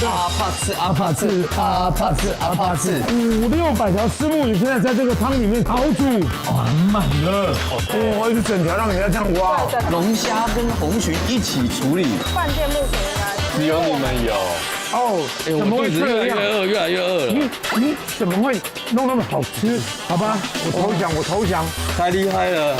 阿帕刺，阿帕刺，阿帕刺，阿帕刺，500-600条虱目鱼现在在这个汤里面熬煮，很满了。哇，一整条让人家这样挖。龙虾跟红鲟一起处理，饭店目前应该只有你们有。哦，怎么会这样？越来越饿了。你怎么会弄那么好吃？好吧，我投降，我投降。太厉害了。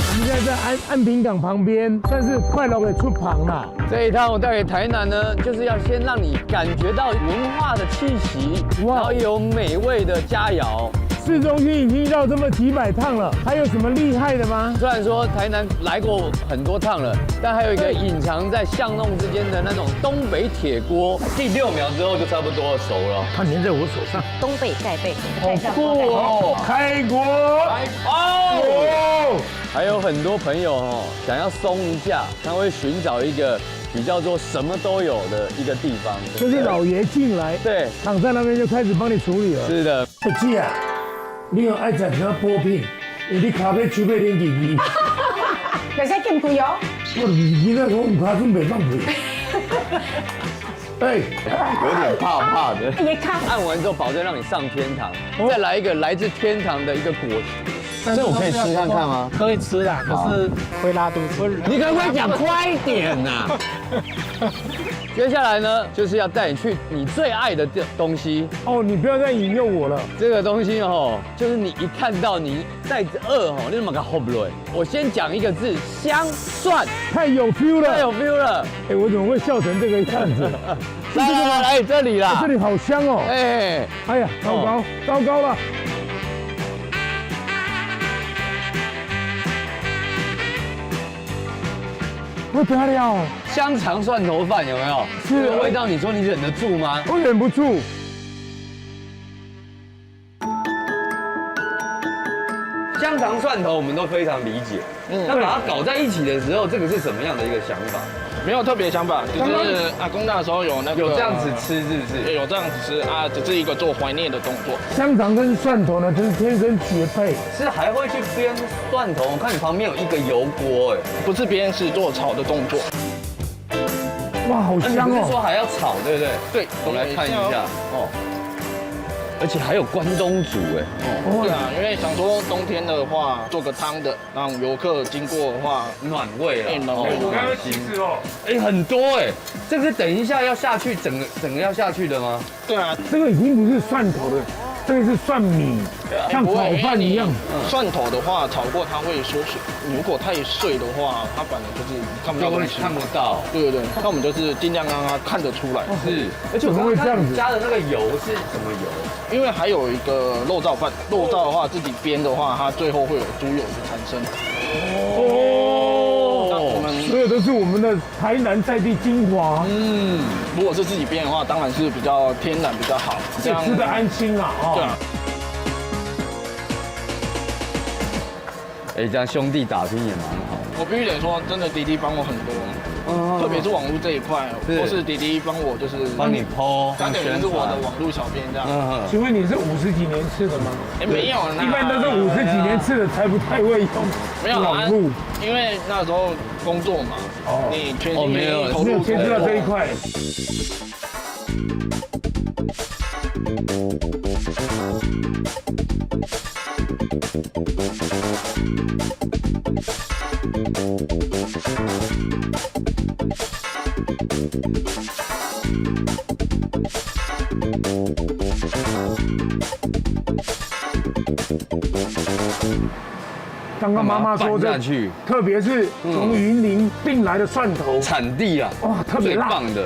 我们现在在安平港旁边，算是快乐给出旁了。这一趟我带给台南呢，就是要先让你感觉到文化的气息，然后有美味的佳肴。市中心已经绕这么几百趟了，还有什么厉害的吗？虽然说台南来过很多趟了，但还有一个隐藏在巷弄之间的那种东北铁锅，第6秒之后就差不多熟了。它粘在我手上，东北盖贝，好酷哦！开锅！哦，还有很多朋友哦，想要松一下，他会寻找一个比较做什么都有的一个地方。就是老爷进来，对，躺在那边就开始帮你处理了。是的。不姐啊，你有爱食条补品，因为你咖啡手尾连几支。有些更贵哦。我今仔我有卡准备放屁。哎，有点怕怕的。也看按完之后，保证让你上天堂。再来一个来自天堂的一个果实，这我可以吃看看吗？可以吃啦，可是会拉肚子。你可不可以讲快一点呐？接下来呢，就是要带你去你最爱的东西。哦，你不要再引诱我了。这个东西哦，就是你一看到你带着饿哦，你怎么个 hold 不住？我先讲一个字，香蒜，太有 feel 了，太有 feel 了。哎，我怎么会笑成这个样子？来这里啦，这里好香哦。哎，哎呀，糟糕，糟糕了。不得了，香肠蒜头饭有没有？是这个味道，你说你忍得住吗？我忍不住。香肠蒜头我们都非常理解，那把它搞在一起的时候，这个是什么样的一个想法？没有特别想法，就是阿公那时候有那个有这样子吃是不是？有这样子吃啊，只是一个做怀念的动作。香肠跟蒜头呢，真是天生绝配。是还会去煸蒜头，我看你旁边有一个油锅，哎，不是煸是做炒的动作。哇，好香哦！你不是说还要炒，对不对？对，我们来看一下哦。而且还有关东煮，哎，对啊，因为想说冬天的话做个汤的，让游客经过的话暖胃了。暖胃。我刚刚其实哦，哎，很多哎，这个是等一下要下去，整个要下去的吗？对啊，这个已经不是蒜头了，这个是蒜米，像炒饭一样。蒜头的话炒过它会缩水，如果太碎的话，它反而就是看不到东西。看不到。对对对，那我们就是尽量让它看得出来。是，而且我怎么会这样子加的那个油是什么油？因为还有一个肉燥饭，肉燥的话自己煸的话，它最后会有猪油的产生。哦，那我们所有都是我们的台南在地精华，如果是自己煸的话，当然是比较天然比较好，这吃的安心啊！对啊。哎，这样兄弟打拼也蛮好。我必须得说，真的弟弟帮我很多，特别是网络这一块，都是弟弟帮我，就是帮你 PO，他等于是我的网络小编这样。请问你是50几年吃的吗？哎，没有啦，一般都是50几年吃的才不太会用没有网络，因为那时候工作嘛，你全心全意投入没有牵涉到这一块。刚刚妈妈说的，特别是从云林运来的蒜头产地啊，哇，特别辣，最棒的。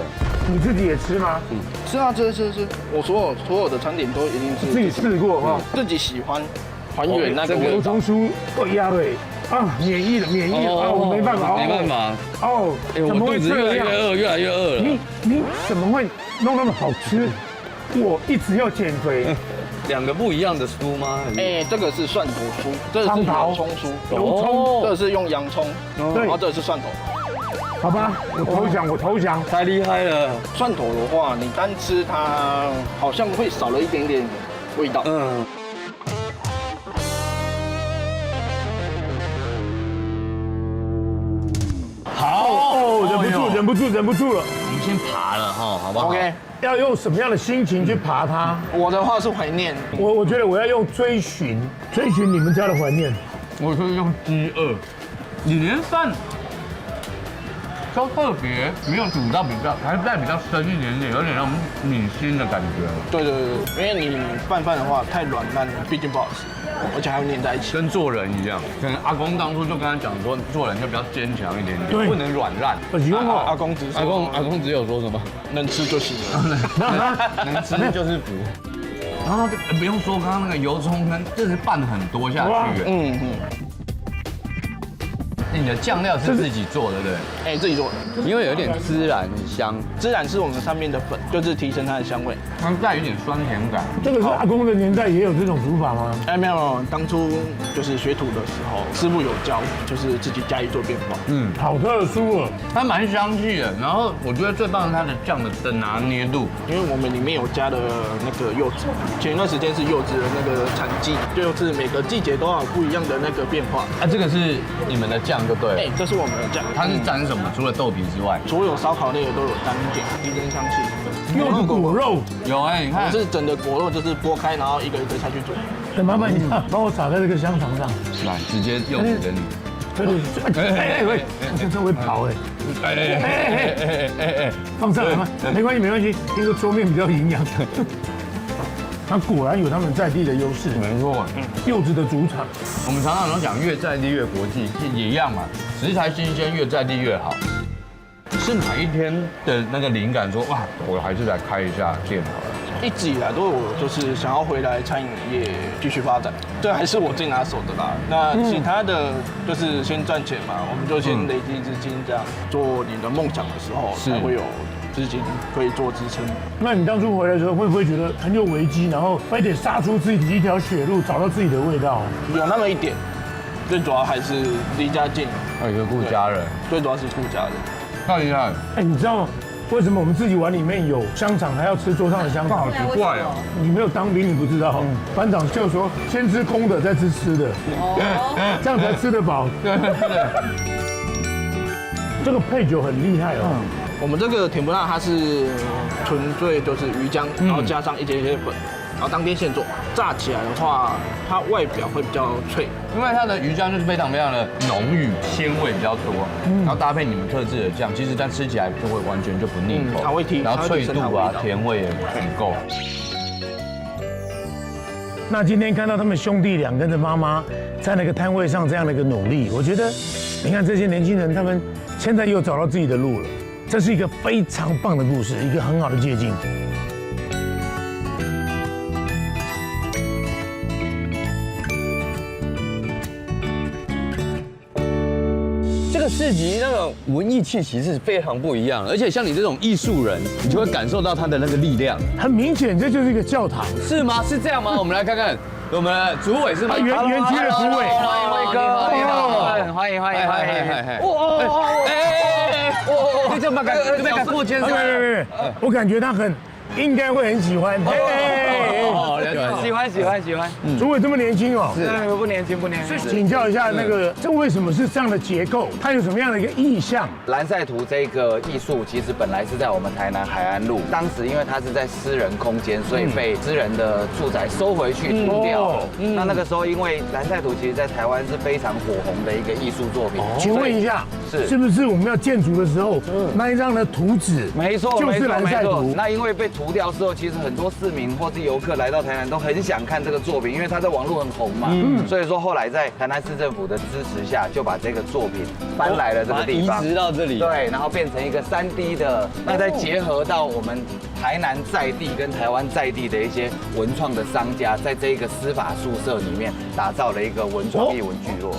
你自己也吃吗？是啊，吃，我所有的餐点都一定是自己试过哈，自己喜欢还原那个味道。油葱酥鸭腿啊，免疫了啊，我没办法，没办法。哦，我肚子越来越饿，越来越饿了。你怎么会弄那么好吃？我一直要减肥。2个不一样的酥吗？哎，这个是蒜头酥，这个是洋葱酥，这个是用洋葱，然后这个是蒜头。好吧，我投降。太厉害了！蒜头的话，你单吃它好像会少了一点点味道。忍不住了。你先爬了哈，好不好 OK，要用什么样的心情去爬它？我的话是怀念，我觉得我要用追寻你们家的怀念。我是用饥饿，你连饭都特别没有煮到还在比较深一点点，有点那种米心的感觉。对，因为你拌饭的话太软烂，毕竟不好吃，而且还会粘在一起。跟做人一样，可能阿公当初就跟他讲说，做人就比较坚强一点点，对不能软烂。我喜欢阿公只说阿公只有说什么，能吃就行了。能吃就是福。然后不用说，刚刚那个油葱跟这是拌很多下去，嗯。你的酱料是自己做的，对不对？哎，自己做的，因为有点孜然香，孜然是我们上面的粉，就是提升它的香味。它带有点酸甜感。这个是阿公的年代也有这种煮法吗？哎，没有，当初就是学徒的时候，师傅有教，就是自己加以做变化。好特殊哦。它蛮香气的，然后我觉得最棒的是它的酱的拿捏度，因为我们里面有加了那个柚子，前一段时间是柚子的那个产季，就是每个季节都要有不一样的那个变化。啊，这个是你们的酱就对了。哎，这是我们的酱，它是沾什么？除了豆皮之外，所有烧烤类的都有沾一点，提升香气。柚子果肉，有哎，你我看，是整个果肉就是剥开，然后一个一个下去煮。哎，麻烦你帮我撒在这个香肠上。来直接柚子给你。哎，我现在会跑哎，放上来吗？没关系，听说桌面比较营养。它果然有他们在地的优势，没错，柚子的主场。我们常常都讲越在地越国际，也一样嘛，食材新鲜越在地越好。是哪一天的那个灵感说哇，我还是来开一下店好了？一直以来都有就是想要回来餐饮业继续发展，这还是我最拿手的啦。那其他的就是先赚钱嘛，我们就先累积资金，这样做你的梦想的时候才会有资金可以做支撑。那你当初回来的时候，会不会觉得很有危机，然后非得杀出自己的一条血路，找到自己的味道？有那么一点，最主要还是离家近，一个顾家人，最主要是顾家人。太厉害了，哎，你知道为什么我们自己碗里面有香肠，还要吃桌上的香肠？好奇怪哦。你没有当兵，你不知道。班长就说，先吃空的，再吃湿的，这样才吃得饱。对。这个配酒很厉害哦。我们这个甜不辣它是纯粹就是鱼浆，然后加上一些粉，然后当天现做。炸起来的话，它外表会比较脆，因为它的鱼浆就是非常非常的浓郁，鲜味比较多，然后搭配你们特制的酱，其实它吃起来就会完全就不腻口，它会提，然后脆度啊、甜味也很够。那今天看到他们兄弟俩跟着妈妈在那个摊位上这样的一个努力，我觉得，你看这些年轻人，他们现在又找到自己的路了，这是一个非常棒的故事，一个很好的借鉴。这个市集那个文艺气息是非常不一样，而且像你这种艺术人，你就会感受到他的那个力量。很明显，这就是一个教堂，是吗？是这样吗？我们来看看，我们的主委是吗？园区的主委，欢迎魏哥，欢迎！你怎么敢过肩上？我感觉他应该会很喜欢。喜欢。主委这么年轻哦，不年轻。请教一下，这为什么是这样的结构？它有什么样的一个意象？蓝晒图这个艺术其实本来是在我们台南海岸路，当时因为它是在私人空间，所以被私人的住宅收回去除掉了。那个时候因为蓝晒图其实在台湾是非常火红的一个艺术作品。请问一下，是不是我们要建筑的时候那一张的图纸？没错，就是蓝晒图。那因为被涂掉之后，其实很多市民或是游客来到台南都很想看这个作品，因为它在网络很红嘛。所以说后来在台南市政府的支持下，就把这个作品搬来了这个地方，移植到这里。对，然后变成一个3D 的，那再结合到我们台南在地跟台湾在地的一些文创的商家，在这个司法宿舍里面打造了一个文创艺文聚落。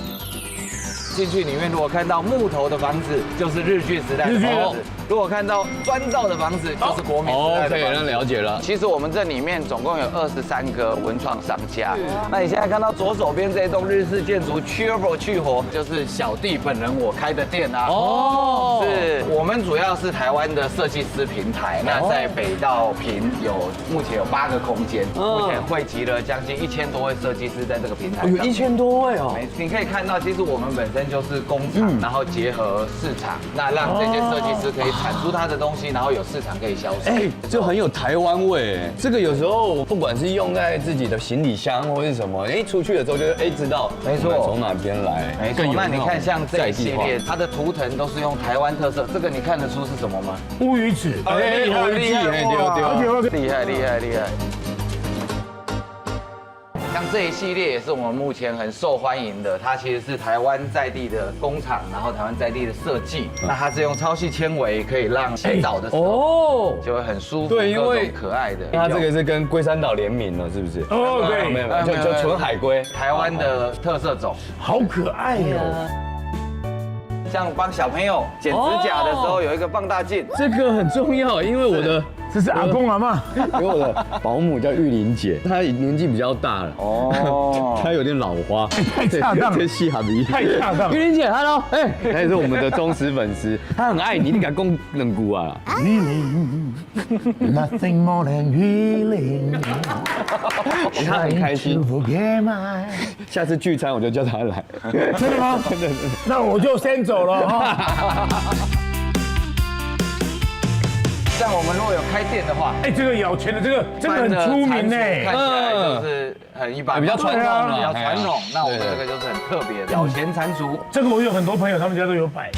进去里面，如果看到木头的房子，就是日据时代的房子；如果看到砖造的房子，就是国民时代的房子。可以，那了解了。其实我们这里面总共有23个文创商家。那你现在看到左手边这栋日式建筑 Cheerful 去活，就是小弟本人我开的店啊。是我们主要是台湾的设计师平台。那在北到平目前有8个空间，目前汇集了将近1000多位设计师在这个平台上。有1000多位哦。你可以看到，其实我们本身身就是工厂，然后结合市场，那让这些设计师可以产出他的东西，然后有市场可以销售。哎，就很有台湾味哎。这个有时候不管是用在自己的行李箱或是什么，哎，出去的时候就知道，没错从哪边来，没错。那你看像这一系列，它的图腾都是用台湾特色，这个你看得出是什么吗？乌鱼子，哎，好厉害，厉害厉害厉害！像这一系列也是我们目前很受欢迎的，它其实是台湾在地的工厂，然后台湾在地的设计。那它是用超细纤维，可以让洗澡的时候就会很舒服，对，因为可爱的。它这个是跟龟山岛联名了，是不是？哦，对，没有，就纯海龟，台湾的特色种，好可爱哦。像帮小朋友剪指甲的时候有一个放大镜，这个很重要，因为我的。这是阿公阿嬷，因为我的保姆叫玉玲姐，她年纪比较大了，哦，她有点老花，太恰当了，这细哈鼻，太恰当了。玉玲姐 ，Hello， 哎，她也是我们的忠实粉丝，她很爱你，你敢讲冷姑啊？玉玲 ，Nothing more than 玉玲，她很开心。下次聚餐我就叫她来，真的吗？真的。那我就先走了哈。像我们如果有开店的话，哎，这个咬钱的这个真的很出名呢，看起来就是很一般，比较传统，比较传统。那我们这个就是很特别的咬钱蟾蜍。这个我有很多朋友，他们家都有摆。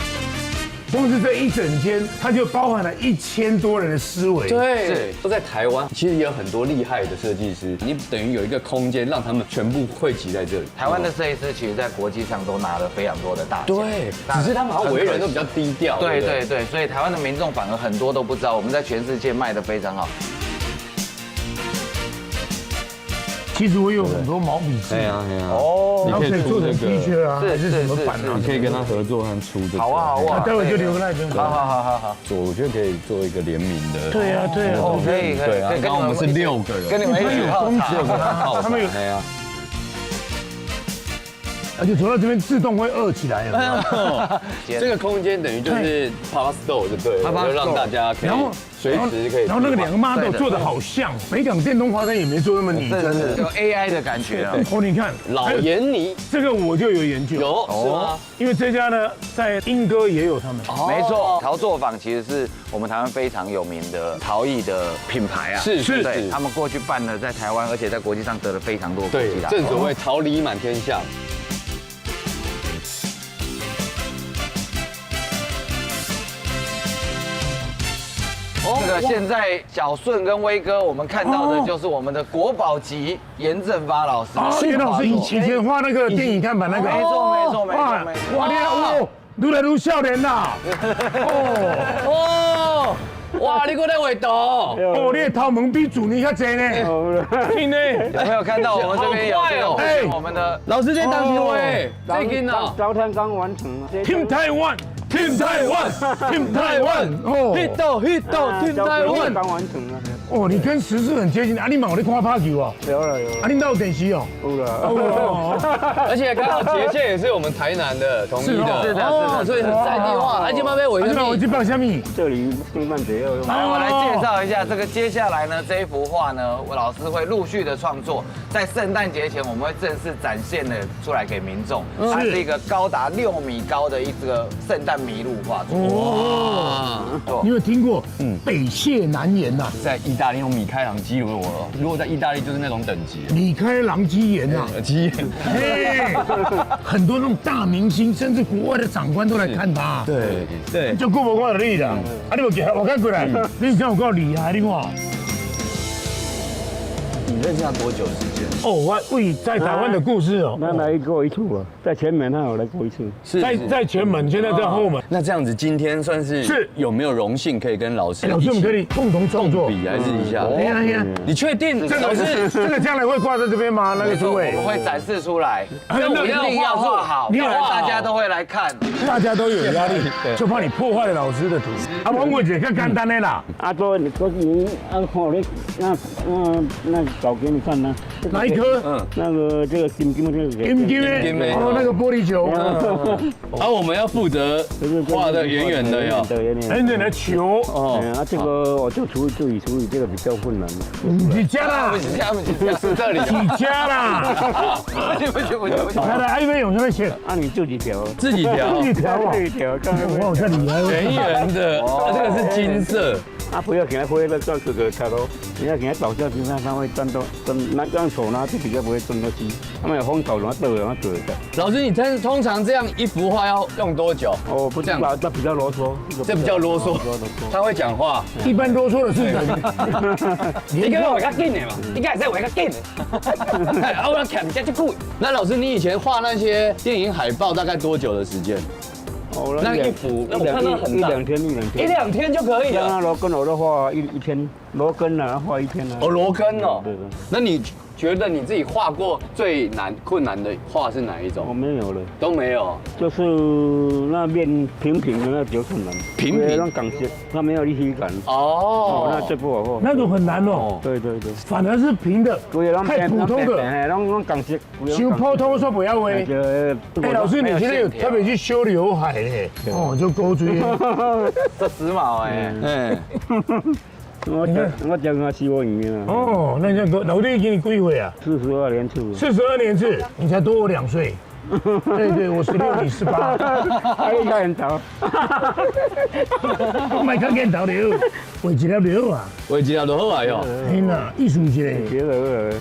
光是这一整间，它就包含了1000多人的思维。对，都在台湾，其实也有很多厉害的设计师。你等于有一个空间，让他们全部汇集在这里。台湾的设计师其实在国际上都拿了非常多的大奖。对，只是他们好像为人都比较低调。对对对，所以台湾的民众反而很多都不知道，我们在全世界卖得非常好。其实我有很多毛笔字，哦，然后可以做成 T 恤啊，还是什么版啊？你可以跟他合作和出这个。好啊好啊，待会就留个赖跟好。我觉得可以做一个联名的。对啊对啊，可以。对啊，然后我们是6个人，跟你们一起泡茶，他们有。而且走到这边自动会饿起来了。这个空间等于就是 Papa Store 就对了，就让大家可以随时可以。然后那个2个 model 做的好像，北港电动花灯也没做那么拟真，有 AI 的感觉啊。哦，你看老盐泥，这个我就有研究，有是吗？因为这家呢在莺歌也有他们。没错，陶作坊其实是我们台湾非常有名的陶艺的品牌啊。是，对，他们过去办了在台湾，而且在国际上得了非常多国际大奖。正所谓桃李满天下。这个现在小顺跟威哥，我们看到的就是我们的国宝级严正发老师。严老师以前画那个电影看板那个。没错。哇，你看，愈来愈少年啦。哇，你搁在画图？哦，你的头毛比去年较济呢。有没有看到我们这边有我们的老师在当机会，最近呢？昨天刚完成了。 Team Taiwan。Team Taiwan， 哦 ，hit ，Team Taiwan 刚完成了。哦，你跟时事很接近啊！你嘛有在看拍球啊？有了。啊，你哪有电视哦？有了。而且刚好捷线也是我们台南的统一的，是的，所以很在地化。而且嘛被我去放虾米？这里圣诞节要用。来，我来介绍一下这个。接下来呢，这一幅画呢，我老师会陆续的创作，在圣诞节前我们会正式展现的出来给民众。它是一个高达6米高的一个圣诞麋鹿画作。哇！你有听过北谢南岩呐？在意大利用米开朗基罗，如果在意大利就是那种等级。米开朗基岩呐，基岩，很多那种大明星，甚至国外的长官都来看他。对，就顾不看到你啦，啊，你有给我看过来，你讲有够厉害，你看。你认识他多久时间？哦，我在台湾的故事哦，那来过一次啊，在前门他有来过一次，在前门，现在在后门。那这样子，今天算是有没有荣幸可以跟老师？老师，我们可以共同创作，比还是一下？哎呀，你确定这个是这个将来会挂在这边吗？那个诸位，我们会展示出来，那我一定要画好，不然大家都会来看。大家都有压力，就怕你破坏了老师的图。啊，王伟姐更简单的啦。阿周，你过年看你那搞给你看呢。哪一颗？那个这个金这个金金的，哦，那个玻璃球，而我们要负责画的圆圆的哟，圆圆的球。哦，这个我就处理这个比较困难。你家啦，不是这里，你家啦，来来，艾薇有什么选？啊，你自己调，自己调，自己调啊，自己调，看看我好像厉害。圆圆的，这个是金色。啊，不要给它挥了，这样子的差咯。你要给它倒下去，它会转到那这样手呢，就比较不会转到机。他们有风倒，然后倒，然后折的。老师，你通常这样一幅画要用多久？哦，不这样，那比较啰嗦，这比较啰嗦。他会讲话，一般啰嗦的是人。你跟我较紧的嘛，你该在我较紧的。我要看这久。那老师，你以前画那些电影海报大概多久的时间？哦，那一幅，我看到很大，一两天就可以了。像罗根我都画一天，罗根啊画一天啊。哦，罗根哦。对。那你觉得你自己画过最困难的画是哪一种？我没有了，都没有。就是那面平的那比较困难，平那港式，它没有立体感。哦，那这不好画。那种很难哦。对。反而是平的，太普通的，那港式。修普通说不要喂。哎，老师，你今天有特别去修刘海嘞？哦，就勾追。这时髦哎。我讲他希望赢啊。哦，那叫老弟给你几岁啊？42年次。42年次，你才多我2岁。对，我16，你18。还有人头。我买看见头了，画一粒就好啊。画一粒就好啊哟。天哪，艺术节。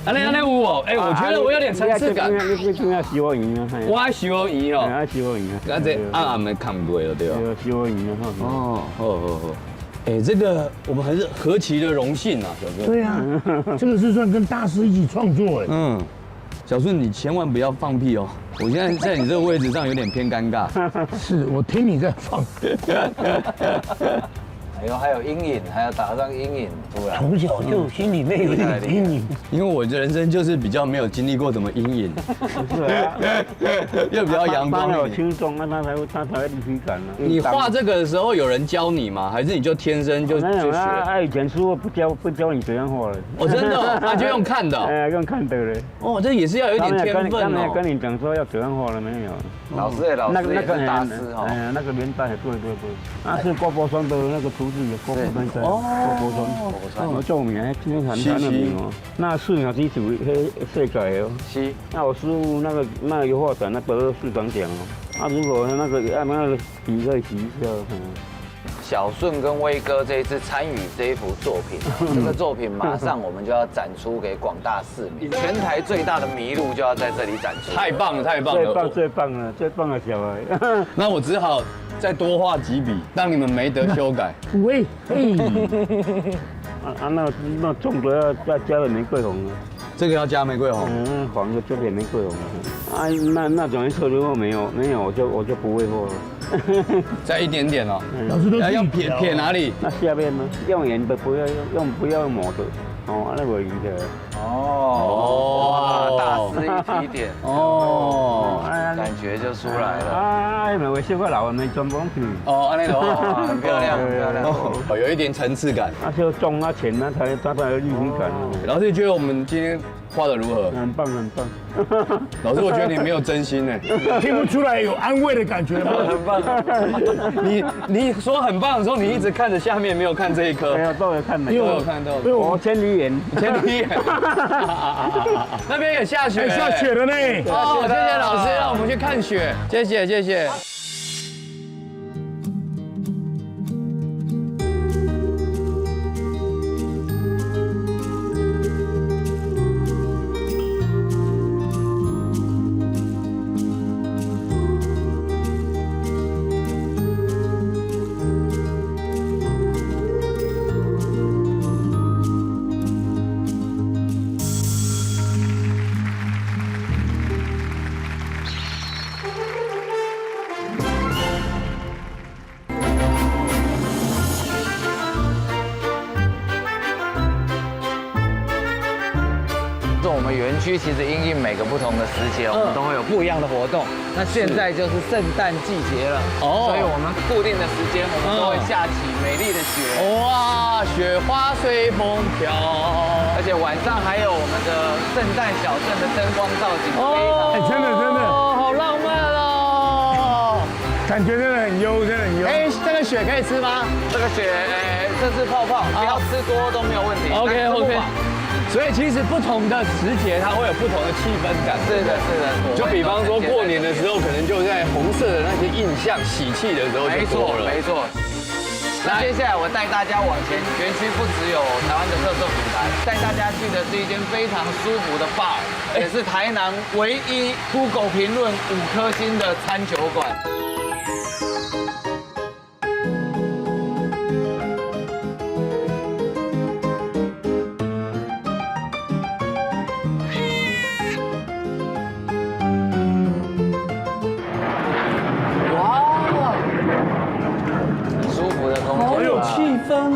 安尼有哦，哎，我觉得我有点层次感。你希望赢啊。我希望赢哦。希望赢啊。那这暗暗的看不过了对吧？希望赢啊。哦，好。哎，这个我们还是何其的荣幸啊，小顺。对啊，这个是算跟大师一起创作哎。小顺你千万不要放屁哦！我现在在你这个位置上有点偏尴尬。是我听你在放。还有阴影，还要打上阴影，突然。从小就心里面有点阴影，因为我的人生就是比较没有经历过什么阴影，是啊，又比较阳光，有轻松，那他才会立体感呢。你画这个的时候有人教你吗？还是你就天生就学？他以前师傅不教你怎样画的。哦，真的，他就用看的。哎，用看的嘞。哦，这也是要有一点天分哦。他们跟你讲说要怎样画了没有？老师也是大师哦。哎，那个年代对，那是郭伯川的那个徒弟。郭伯川在，郭伯川，我著名，今天很有名哦。那4秒之主，世界哦。是。那我师傅那个油画展，那得了市长奖哦。啊，如果那个笔可以洗一下。小顺跟威哥这一次参与这一幅作品，这个作品马上我们就要展出给广大市民，全台最大的麋鹿就要在这里展出。太棒了！最棒的小孩。那我只好再多画几笔，让你们没得修改。喂，那种的要再加了玫瑰红啊。这个要加玫瑰红。黄的就变玫瑰红啊。那种颜色如果没有，我就不会画了。再一点点哦。老师都要撇哪里？那下面呢？用圆的，不要用抹的。哦，那个赢的。哇，大师一提点。感觉就出来了。啊，因为小个老人没专门去。安尼哦，很漂亮。哦，有一点层次感。就重浅才有立体感。老师觉得我们今天画的如何？很棒。老师，我觉得你没有真心哎，听不出来有安慰的感觉吗？很棒。你说很棒的时候，你一直看着下面，没有看这一颗。没有，都有看的。都有看到。我千里眼。那边也下雪，下雪了呢。哦，谢谢老师，让我们去看雪。谢谢。们园区其实因应每个不同的时节，我们都会有不一样的活动。那现在就是圣诞季节了，所以我们固定的时间，我们都会下起美丽的雪。哇，雪花随风飘，而且晚上还有我们的圣诞小镇的灯光造景，哎，真的，哦，好浪漫哦，感觉真的很优，真的很优。哎，这个雪可以吃吗？这个雪，这是泡泡，不要吃多都没有问题。OK。所以其实不同的时节，它会有不同的气氛感。是的。就比方说过年的时候，可能就在红色的那些印象、喜气的时候就多了。没错。那接下来我带大家往前，园区不只有台湾的特色品牌，带大家去的是一间非常舒服的 bar， 也是台南唯一 Google 评论5颗星的餐酒馆。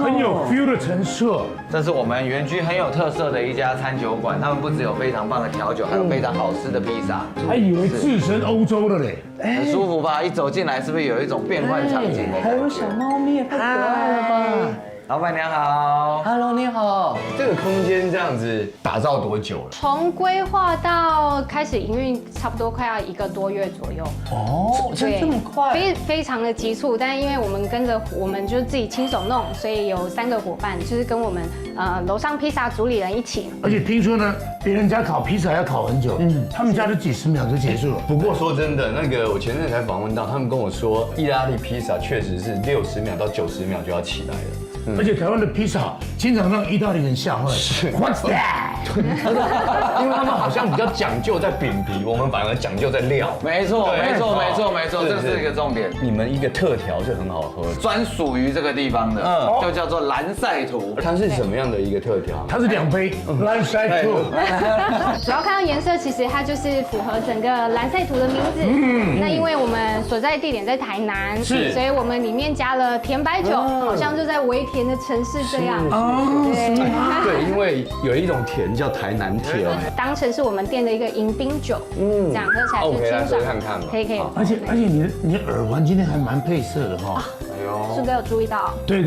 很有 feel 的陈设，这是我们园区很有特色的一家餐酒馆，他们不只有非常棒的调酒，还有非常好吃的披萨。还以为置身欧洲了嘞，很舒服吧？一走进来，是不是有一种变换场景的感觉？还有小猫咪，太可爱了吧！老板娘好 ，Hello， 你好。这个空间这样子打造多久了？从规划到开始营运，差不多快要1个多月左右。哦，这么快？非常的急促，但是因为我们跟着我们就自己亲手弄，所以有3个伙伴，就是跟我们楼上披萨主理人一起。而且听说呢，别人家烤披萨要烤很久，他们家都几十秒就结束了。不过说真的，那个我前阵才访问到，他们跟我说，意大利披萨确实是60秒到90秒就要起来了。而且台湾的披萨经常让意大利人吓坏。What's that？ 因为他们好像比较讲究在饼皮，我们反而讲究在料。没错，这是一个重点。你们一个特调是很好喝的，专属于这个地方的，就叫做蓝赛图。它是什么样的一个特调？它是2杯蓝赛图。主要看到颜色，其实它就是符合整个蓝赛图的名字。那因为我们所在地点在台南，是，所以我们里面加了甜白酒，好像就在微甜的城市这样。对，因为有一种甜叫台南甜，当成是我们店的一个迎宾酒，这样喝起来是清爽。看看吧。可以。而且你的耳环今天还蛮配色的哈。树哥有注意到？对。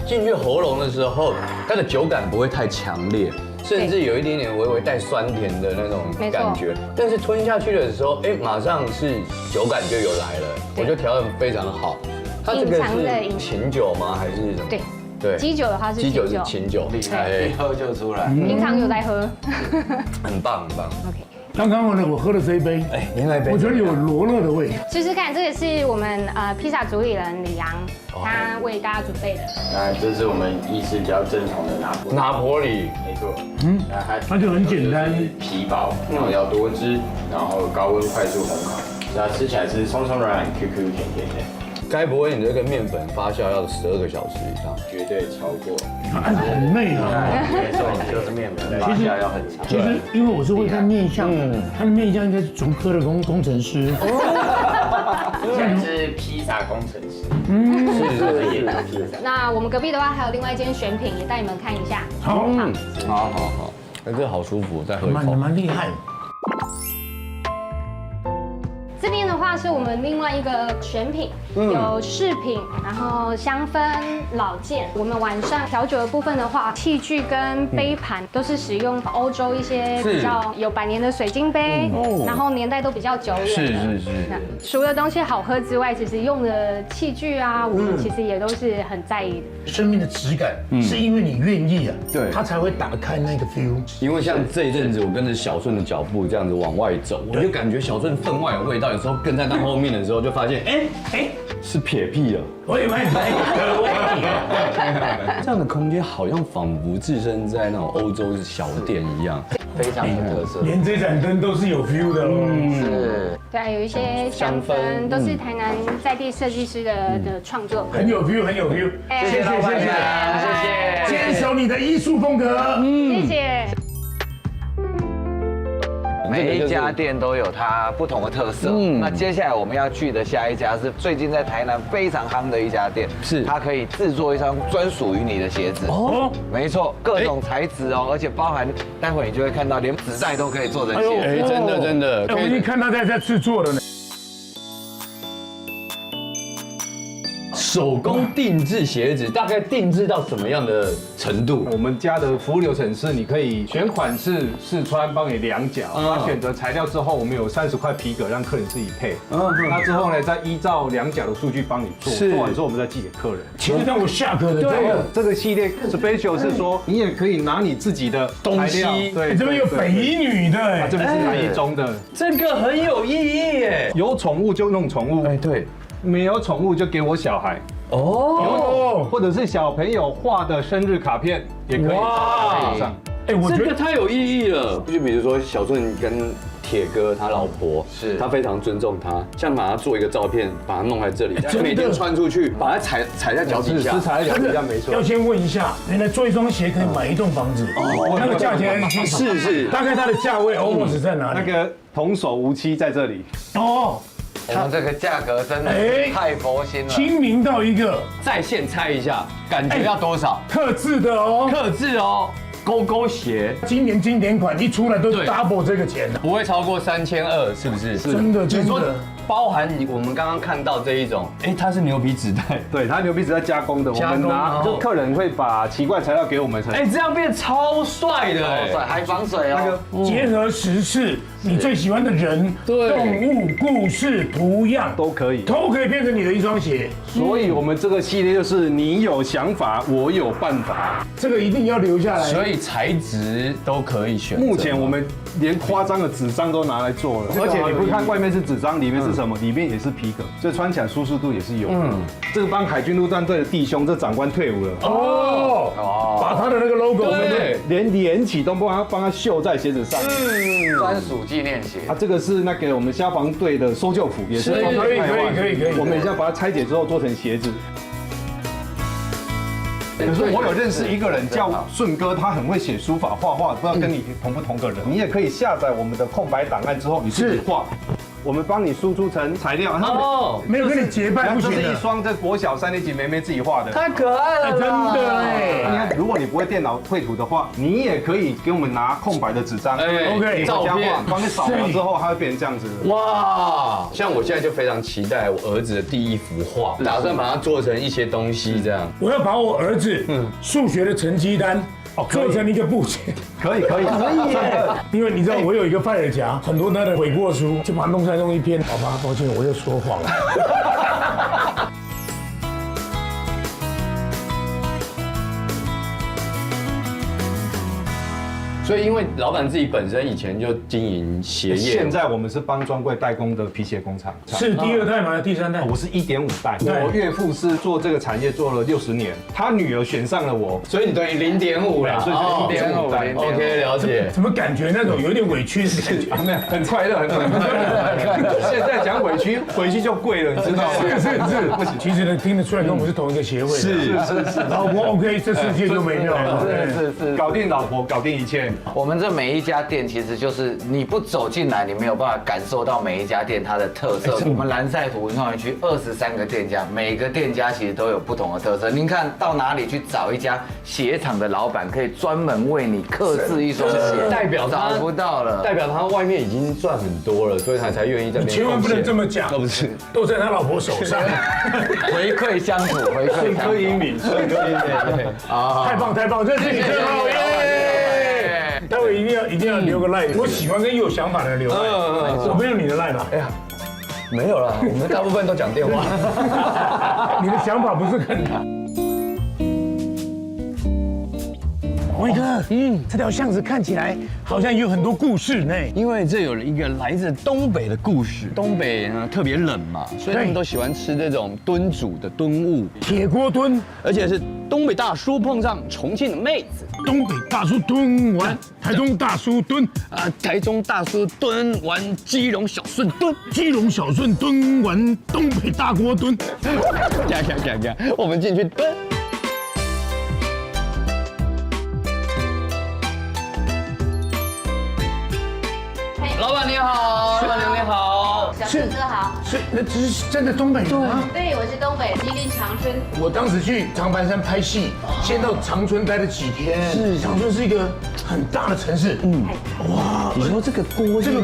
进去喉咙的时候，它的酒感不会太强烈，甚至有一点点微微带酸甜的那种感觉。但是吞下去的时候，马上是酒感就有来了。我觉得调得非常好。它这个是琴酒吗？还是什么？对，基酒的话是基酒是琴酒，厉害，一喝就出来。平常有在喝，很棒。OK。刚刚我喝了这一杯，您来一杯，我觉得有罗勒的味。试试看，这个是我们披萨主理人李阳，他为大家准备的。那这是我们意式比较正统的拿坡里，没错。那它就很简单，皮薄，然后要多汁，然后高温快速烘烤，那吃起来是松松软软、Q Q 甜甜的。该不会你这个面粉发酵要12个小时以上？绝对超过。很内行。没错，就是面粉发酵要很长。其实因为我是会看面相，他的面相应该是竹科的工程师。现在是披萨工程师。是。那我们隔壁的话还有另外一间选品，也带你们看一下。好，那这好舒服，再喝一口。蛮厉害的。这边的话是我们另外一个选品，有饰品，然后香氛、老件。我们晚上调酒的部分的话，器具跟杯盘都是使用欧洲一些比较有100年的水晶杯，然后年代都比较久远。是。除了东西好喝之外，其实用的器具啊，我们其实也都是很在意的。生命的质感是因为你愿意啊，对，它才会打开那个 feel。因为像这一阵子我跟着小顺的脚步这样子往外走，我就感觉小顺分外有味道。有时候跟在他后面的时候，就发现是撇屁了。我以为这样的空间好像仿佛置身在那种欧洲小店一样，非常有特色。连这盏灯都是有 feel 的哦。是。对，有一些香氛都是台南在地设计师的创作，很有 feel。谢谢老板娘，谢谢。坚守你的艺术风格。谢谢。每一家店都有它不同的特色。那接下来我们要去的下一家是最近在台南非常夯的一家店，是它可以制作一双专属于你的鞋子。哦，没错，各种材质哦，而且包含待会你就会看到连纸袋都可以做成鞋子。哎，真的，我已经看他在制作了呢。手工定制鞋子，大概定制到什么样的程度？我们家的服务流程是，你可以选款式、试穿，帮你量脚。那选择材料之后，我们有30块皮革让客人自己配。那之后呢，再依照量脚的数据帮你做。做完之后，我们再寄给客人。其实让我下课的，这个系列 special 是说，你也可以拿你自己的东西。对，这边有北一女的，这边是南一中的。这个很有意义耶。有宠物就弄宠物。哎，对。没有宠物就给我小孩哦，或者是小朋友画的生日卡片也可以上。哎，我觉得这个太有意义了。就比如说小顺跟铁哥他老婆，是他非常尊重他，像把他做一个照片，把它弄在这里，每天穿出去，把它踩在脚底下，是踩在脚底下没错。要先问一下，原来做一双鞋可以买一栋房子，那个价钱是，大概它的价位 almost 在哪里？那个童叟无欺在这里哦。我们这个价格真的太佛心了，亲民到一个，在线猜一下，感觉要多少？特制的哦，特制哦，勾勾鞋，今年经典款一出来都 double 这个钱的，不会超过3200，是不是？真的，真的。包含我们刚刚看到这一种，哎，它是牛皮纸袋，对，它牛皮纸袋加工的，我们拿就客人会把奇怪材料给我们，哎，这样变超帅的，超帅，还防水哦。那个结合时事，你最喜欢的人、动物、故事、图样都可以变成你的一双鞋。所以我们这个系列就是你有想法，我有办法，这个一定要留下来。所以材质都可以选。目前我们连夸张的纸张都拿来做了，而且你不看外面是纸张，里面是什么？里面也是皮革，所以穿起来舒适度也是有。这个帮海军陆战队的弟兄，这长官退伍了哦，把他的那个 logo 连连起都帮他绣在鞋子上，专属纪念鞋。啊，这个是那个我们消防队的搜救服，也是可以。我们现在把它拆解之后做成鞋子。可是我有认识一个人叫顺哥，他很会写书法、画画，不知道跟你同不同个人。你也可以下载我们的空白档案之后，你自己画。我们帮你输出成材料哦，没有跟你结拜不行的。这是一双在国小3年级妹妹自己画的，太可爱了，真的哎。你看，如果你不会电脑绘图的话，你也可以给我们拿空白的纸张，OK，照片，帮你扫描之后，它会变成这样子。哇，像我现在就非常期待我儿子的第一幅画，打算把它做成一些东西这样。我要把我儿子数学的成绩单。做成一个布鞋，可以耶！因为你知道我有一个拜尔夹，很多他的悔过书，就把它弄出来弄一篇。好吧，抱歉，我又说谎了。所以，因为老板自己本身以前就经营鞋业，现在我们是帮专柜代工的皮鞋工厂。是第2代吗？第3代？我是1.5代。我岳父是做这个产业做了60年，他女儿选上了我，所以你等于0.5了，所以1.5代。OK， 了解。怎么感觉那种有点委屈的感觉？没有，很快乐，很快乐。现在讲委屈就贵了，你知道吗？是，不行。其实呢，听得出来跟我们是同一个协会的。是。老婆 OK， 这世界就没有了。是，搞定老婆，搞定一切。我们这每一家店其实就是你不走进来，你没有办法感受到每一家店它的特色。我们蓝晒图文创园区23个店家，每个店家其实都有不同的特色。您看到哪里去找一家鞋厂的老板，可以专门为你客制一双鞋，代表他找不到了，代表他外面已经赚很多了，所以他才愿意在那边。千万不能这么讲，都不是，都在他老婆手上。回馈乡土，回馈顺科英明，顺科英明，啊，太棒，这事情真好耶！待会一定要留个 line， 我喜欢跟有想法的人留 line。我没有你的 line 吧？哎呀，没有了，我们大部分都讲电话。你的想法不是很好。威哥，这条巷子看起来好像有很多故事呢。因为这有一个来自东北的故事。东北呢特别冷嘛，所以他们都喜欢吃这种炖煮的炖物，铁锅炖，而且是东北大叔碰上重庆的妹子。东北大叔炖完，台中大叔炖台中大叔炖完，基隆小顺炖，基隆小顺炖完，东北大锅炖。我们进去炖。老板你好，老板娘你好。小哥哥好。那这是真的东北人吗？对，我是东北吉林长春。我当时去长白山拍戏，先到长春待了几天。是，长春是一个很大的城市。哇，你说这个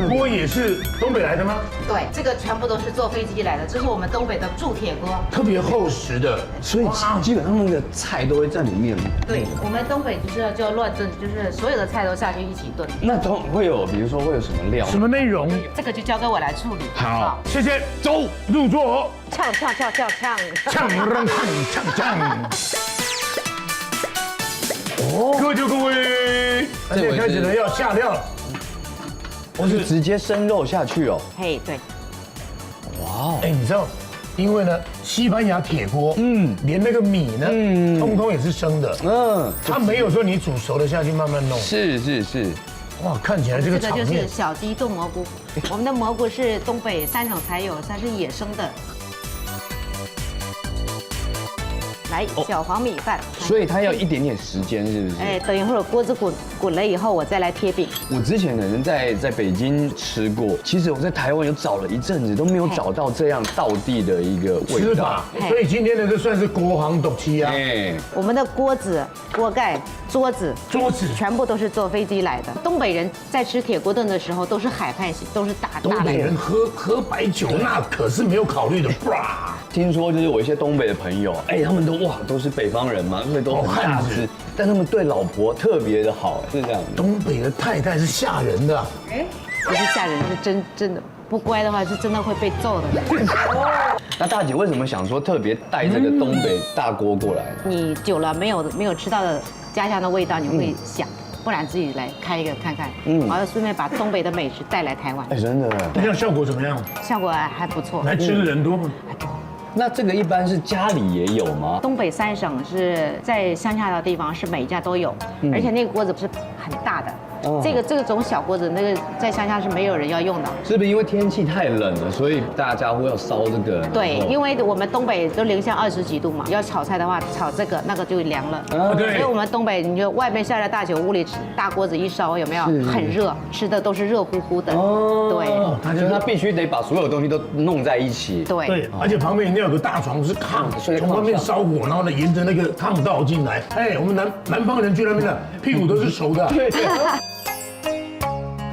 锅也是东北来的吗？对，这个全部都是坐飞机来的，这是我们东北的铸铁锅，特别厚实的，所以基本上那个菜都会在里面。对，我们东北就是就要乱炖，就是所有的菜都下去一起炖。那都会有，比如说会有什么料？什么内容？这个就交给我来处理。好，谢谢。走，入座。呛。呛让呛。哦，各就各位，而且开始呢要下料了。我是直接生肉下去哦。嘿，对。哇，哎，你知道，因为呢，西班牙铁锅，连那个米呢，通通也是生的，它没有说你煮熟了下去慢慢弄。是。哇，看起来这个场面。这个就是小鸡炖蘑菇，我们的蘑菇是东北3省才有，它是野生的。来，小黄米饭。所以它要一点点时间，是不是？哎，等一会儿锅子滚了以后，我再来贴饼。我之前可能在北京吃过，其实我在台湾有找了一阵子，都没有找到这样道地的一个味道。所以今天的这算是国行独七啊。我们的锅子、锅盖、桌子全部都是坐飞机来的。东北人在吃铁锅炖的时候都是海派型，都是大东北人喝白酒那可是没有考虑的。听说就是我一些东北的朋友，哎，他们都是北方人嘛，所以都很大只，但他们对老婆特别的好，是这样。东北的太太是吓人的。哎，不是吓人，是真的。不乖的话是真的会被揍的。那大姐为什么想说特别带这个东北大锅过来？你久了没有吃到的家乡的味道，你会想，不然自己来开一个看看，然后顺便把东北的美食带来台湾。哎，真的。这样效果怎么样？效果还不错。来吃的人多吗？还多。那这个一般是家里也有吗？东北3省是在乡下的地方是每家都有，而且那个锅子不是很大的。这种小锅子，那个在乡下是没有人要用的。是不是因为天气太冷了，所以大家会要烧这个？对，因为我们东北都零下20几度嘛，要炒菜的话，炒这个那个就凉了。对。所以我们东北，你就外面下着大雪，屋里大锅子一烧，有没有？很热，吃的都是热乎乎的。对。所以他必须得把所有东西都弄在一起。对。而且旁边一定要有个大床是炕，从外面烧火，然后呢沿着那个炕道进来。哎，我们南方人去那边的屁股都是熟的。对。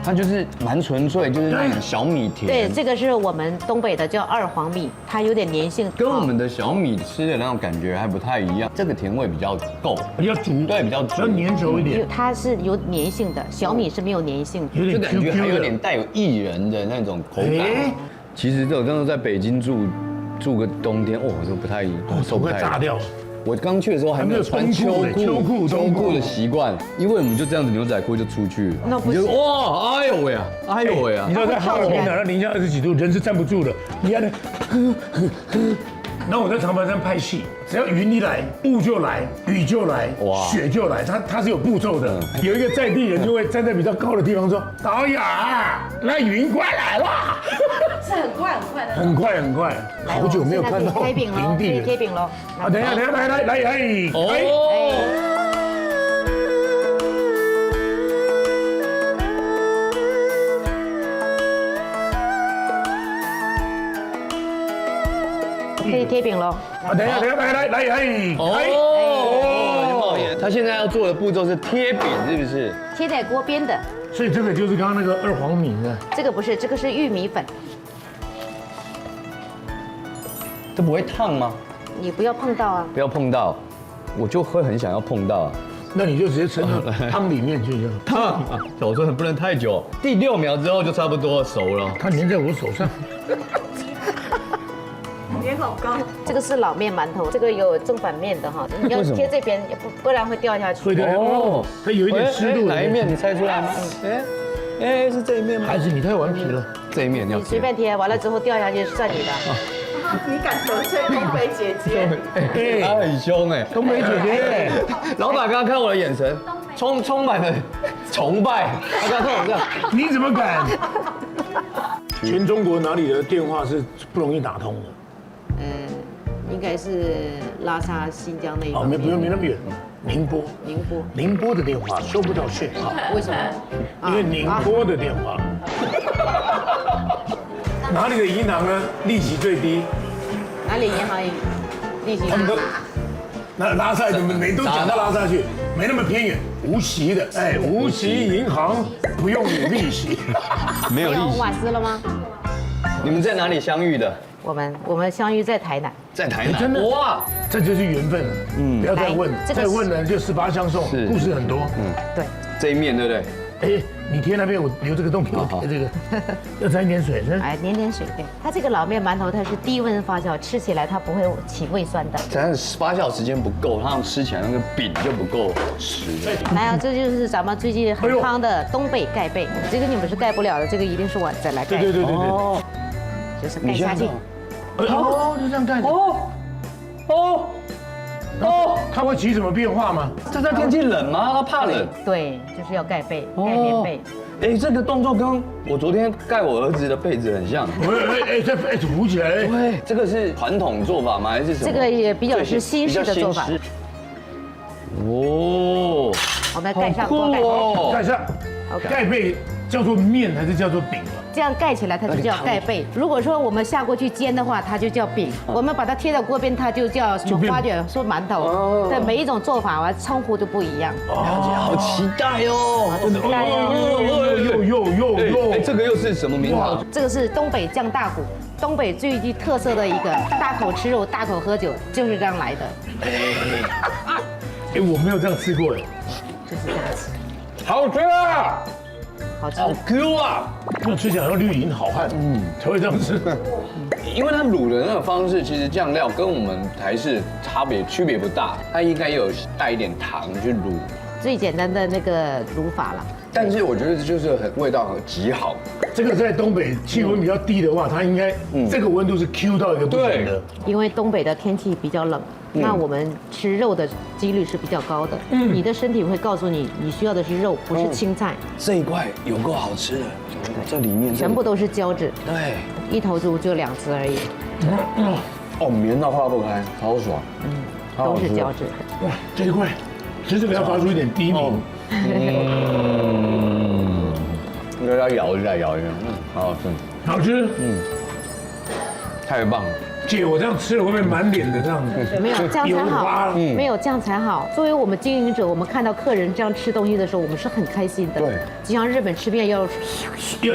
它就是蛮纯粹，就是那种小米甜。对，这个是我们东北的叫2黄米，它有点粘性，跟我们的小米吃的那种感觉还不太一样。这个甜味比较够，比较足，对，比较粘稠一点。它是有粘性的，小米是没有粘性的，就感觉还有点带有薏仁的那种口感。其实我当时在北京住个冬天，我就不太受不太。炸掉。我刚去的时候还没有穿秋裤的习惯，因为我们就这样子牛仔裤就出去，你就哇，哎呦喂啊，哎呦喂啊！你知道在哈尔滨哪零下20几度，人是站不住的，你看那，然后我在长白山拍戏，只要云一来，雾就来，雨就来，雪就来，它是有步骤的。有一个在地人就会站在比较高的地方说：“导演，那云快来了。”是很快的。很快，好久没有看到平地了。贴饼喽！啊，等一下，来，可以贴饼喽！啊，等一下，来，他现在要做的步骤是贴饼，是不是？贴在锅边的。所以这个就是刚刚那个2黄米呢？这个不是，这个是玉米粉。这不会烫吗？你不要碰到啊！不要碰到，我就会很想要碰到。那你就直接盛到汤里面去就烫。我说不能太久，第6秒之后就差不多熟了。它粘在我手上。脸好高。这个是老面馒头，这个有正反面的哈，你要贴这边，不然会掉下去。会的哦，它有一点湿度。哪一面你猜出来吗？哎，是这一面吗？还是你太顽皮了？这一面要你随便贴，完了之后掉下去算你的。你敢得罪东北姐姐？她很凶哎，东北姐姐。老板刚刚看我的眼神，充满了崇拜。他刚看我这样，你怎么敢？全中国哪里的电话是不容易打通的？应该是拉萨、新疆那一哦，方面。没那么远，宁波。宁波的电话收不到讯号，为什么？因为宁波的电话。哪里的银行呢？利息最低？哪里银行利息？他们都那拉萨怎么没都讲到拉萨去？没那么偏远，无锡的，哎，无锡银行不用你利息，没有利息。瓦斯了吗？你们在哪里相遇的？我们相遇在台南。在台南。真的哇，这就是缘分了。不要再问，再问了就18相送，故事很多。对。这一面对不对？哎，你贴那边，我留这个洞给我贴这个，要沾一点水，是？哎，点点水，对。它这个老面馒头它是低温发酵，吃起来它不会起胃酸的。但是发酵时间不够，它吃起来那个饼就不够实。来啊，这就是咱们最近很夯的东北盖被，这个你们是盖不了的，这个一定是我再来盖。对。哦，就是盖下去。哦，就这样盖。哦，它会起什么变化吗？这在天气冷吗？它怕冷。对，就是要盖被，盖棉被。哎，这个动作跟我昨天盖我儿子的被子很像。这浮起来。对，这个是传统做法吗？还是什么？这个也比较是新式的做法。哦，我们盖上锅盖。盖上。盖被叫做面还是叫做饼？这样盖起来它就叫盖被。如果说我们下锅去煎的话，它就叫饼；我们把它贴到锅边，它就叫什么花卷、说馒头。对，每一种做法称呼都不一样。好期待哦！真的。哎，这个又是什么名堂？这个是东北酱大骨，东北最具特色的一个大口吃肉、大口喝酒，就是这样来的。哎，我没有这样吃过哎。就是这样吃。好吃啊！好吃，好 Q 啊！那吃起来要绿营好汉，才会这样吃。因为它卤的那个方式，其实酱料跟我们台式区别不大，它应该有带一点糖去卤。最简单的那个卤法了。但是我觉得就是味道极好。这个在东北气温比较低的话，它应该这个温度是 Q 到一个不行的。因为东北的天气比较冷，那我们吃肉的几率是比较高的。你的身体会告诉你，你需要的是肉，不是青菜。这一块有够好吃的，这里面全部都是胶质。对，一头猪就2只而已。哦，绵到化不开，好爽。都是胶质。哇，这一块，其实要发出一点低鸣。应该要摇一下，好好吃，好吃，太棒了。姐，我这样吃了会不会满脸的这样子？没有，这样才好。没有这样才好。作为我们经营者，我们看到客人这样吃东西的时候，我们是很开心的。对，就像日本吃面要吸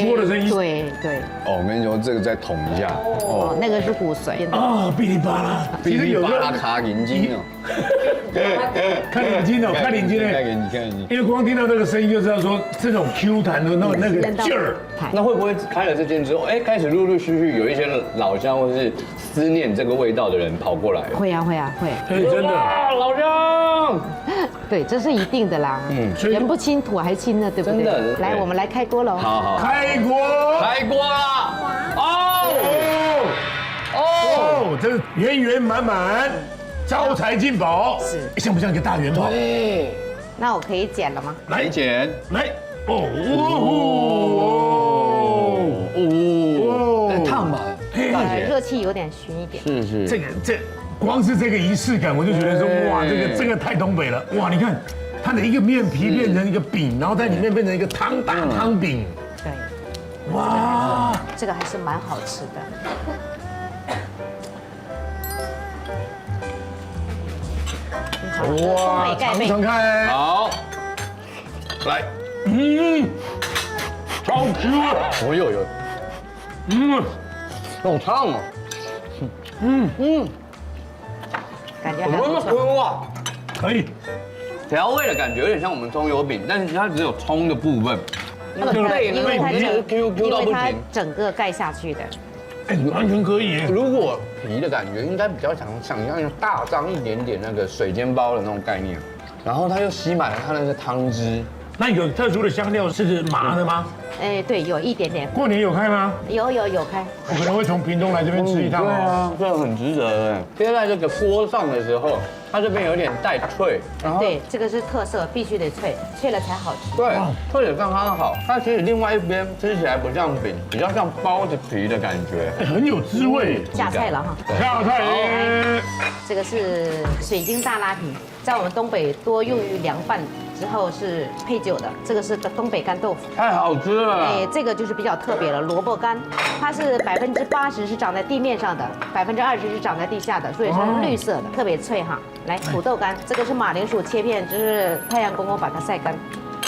出的声音。对。哦，我跟你说，这个再捅一下。哦，那个是骨髓。啊，噼里啪啦，噼里啪啦卡眼睛哦。看眼睛哦，看眼睛呢。看眼睛。因为光听到这个声音就知道说这种 Q 弹的那个劲儿。那会不会开了这间之后，哎，开始陆陆续续有一些老乡或是思念这个味道的人跑过来？会啊。对，真的。老乡。对，这是一定的啦。人不亲土还亲呢，对不对？真的。来，我们来开锅喽。好。开锅啦！哦，这圆圆满满，招财进宝，是像不像一个大元宝？对。那我可以剪了吗？来剪，来。烫吧，热气有点熏一点。是。这光是这个仪式感，我就觉得说哇，这个太东北了。哇，你看它的一个面皮变成一个饼，然后在里面变成一个大汤饼。对。哇，这个还是蛮好吃的。哇，尝看。好。来，超 Q 啊！好烫哦。感觉还不错。哇，可以。调味的感觉有点像我们葱油饼，但是它只有葱的部分。因为它整个盖下去的。哎，完全可以。如果皮的感觉，应该比较想象大张一点点那个水煎包的那种概念，然后它又吸满了它那个汤汁，那有特殊的香料是麻的吗？哎，对，有一点点。过年有开吗？有开。我可能会从屏东来这边吃一趟。对啊，这个很值得哎。贴在这个锅上的时候，它这边有点带脆，然后对，这个是特色，必须得脆，脆了才好吃。对，脆的刚刚好。它其实另外一边吃起来不像饼，比较像包子皮的感觉，很有滋味。下菜了哈。下菜。这个是水晶大拉皮，在我们东北多用于凉拌。之后是配酒的，这个是东北干豆腐，太好吃了。哎，这个就是比较特别了，萝卜干，它是80%是长在地面上的，20%是长在地下的，所以是绿色的，特别脆哈。来，土豆干，这个是马铃薯切片，就是太阳公公把它晒干。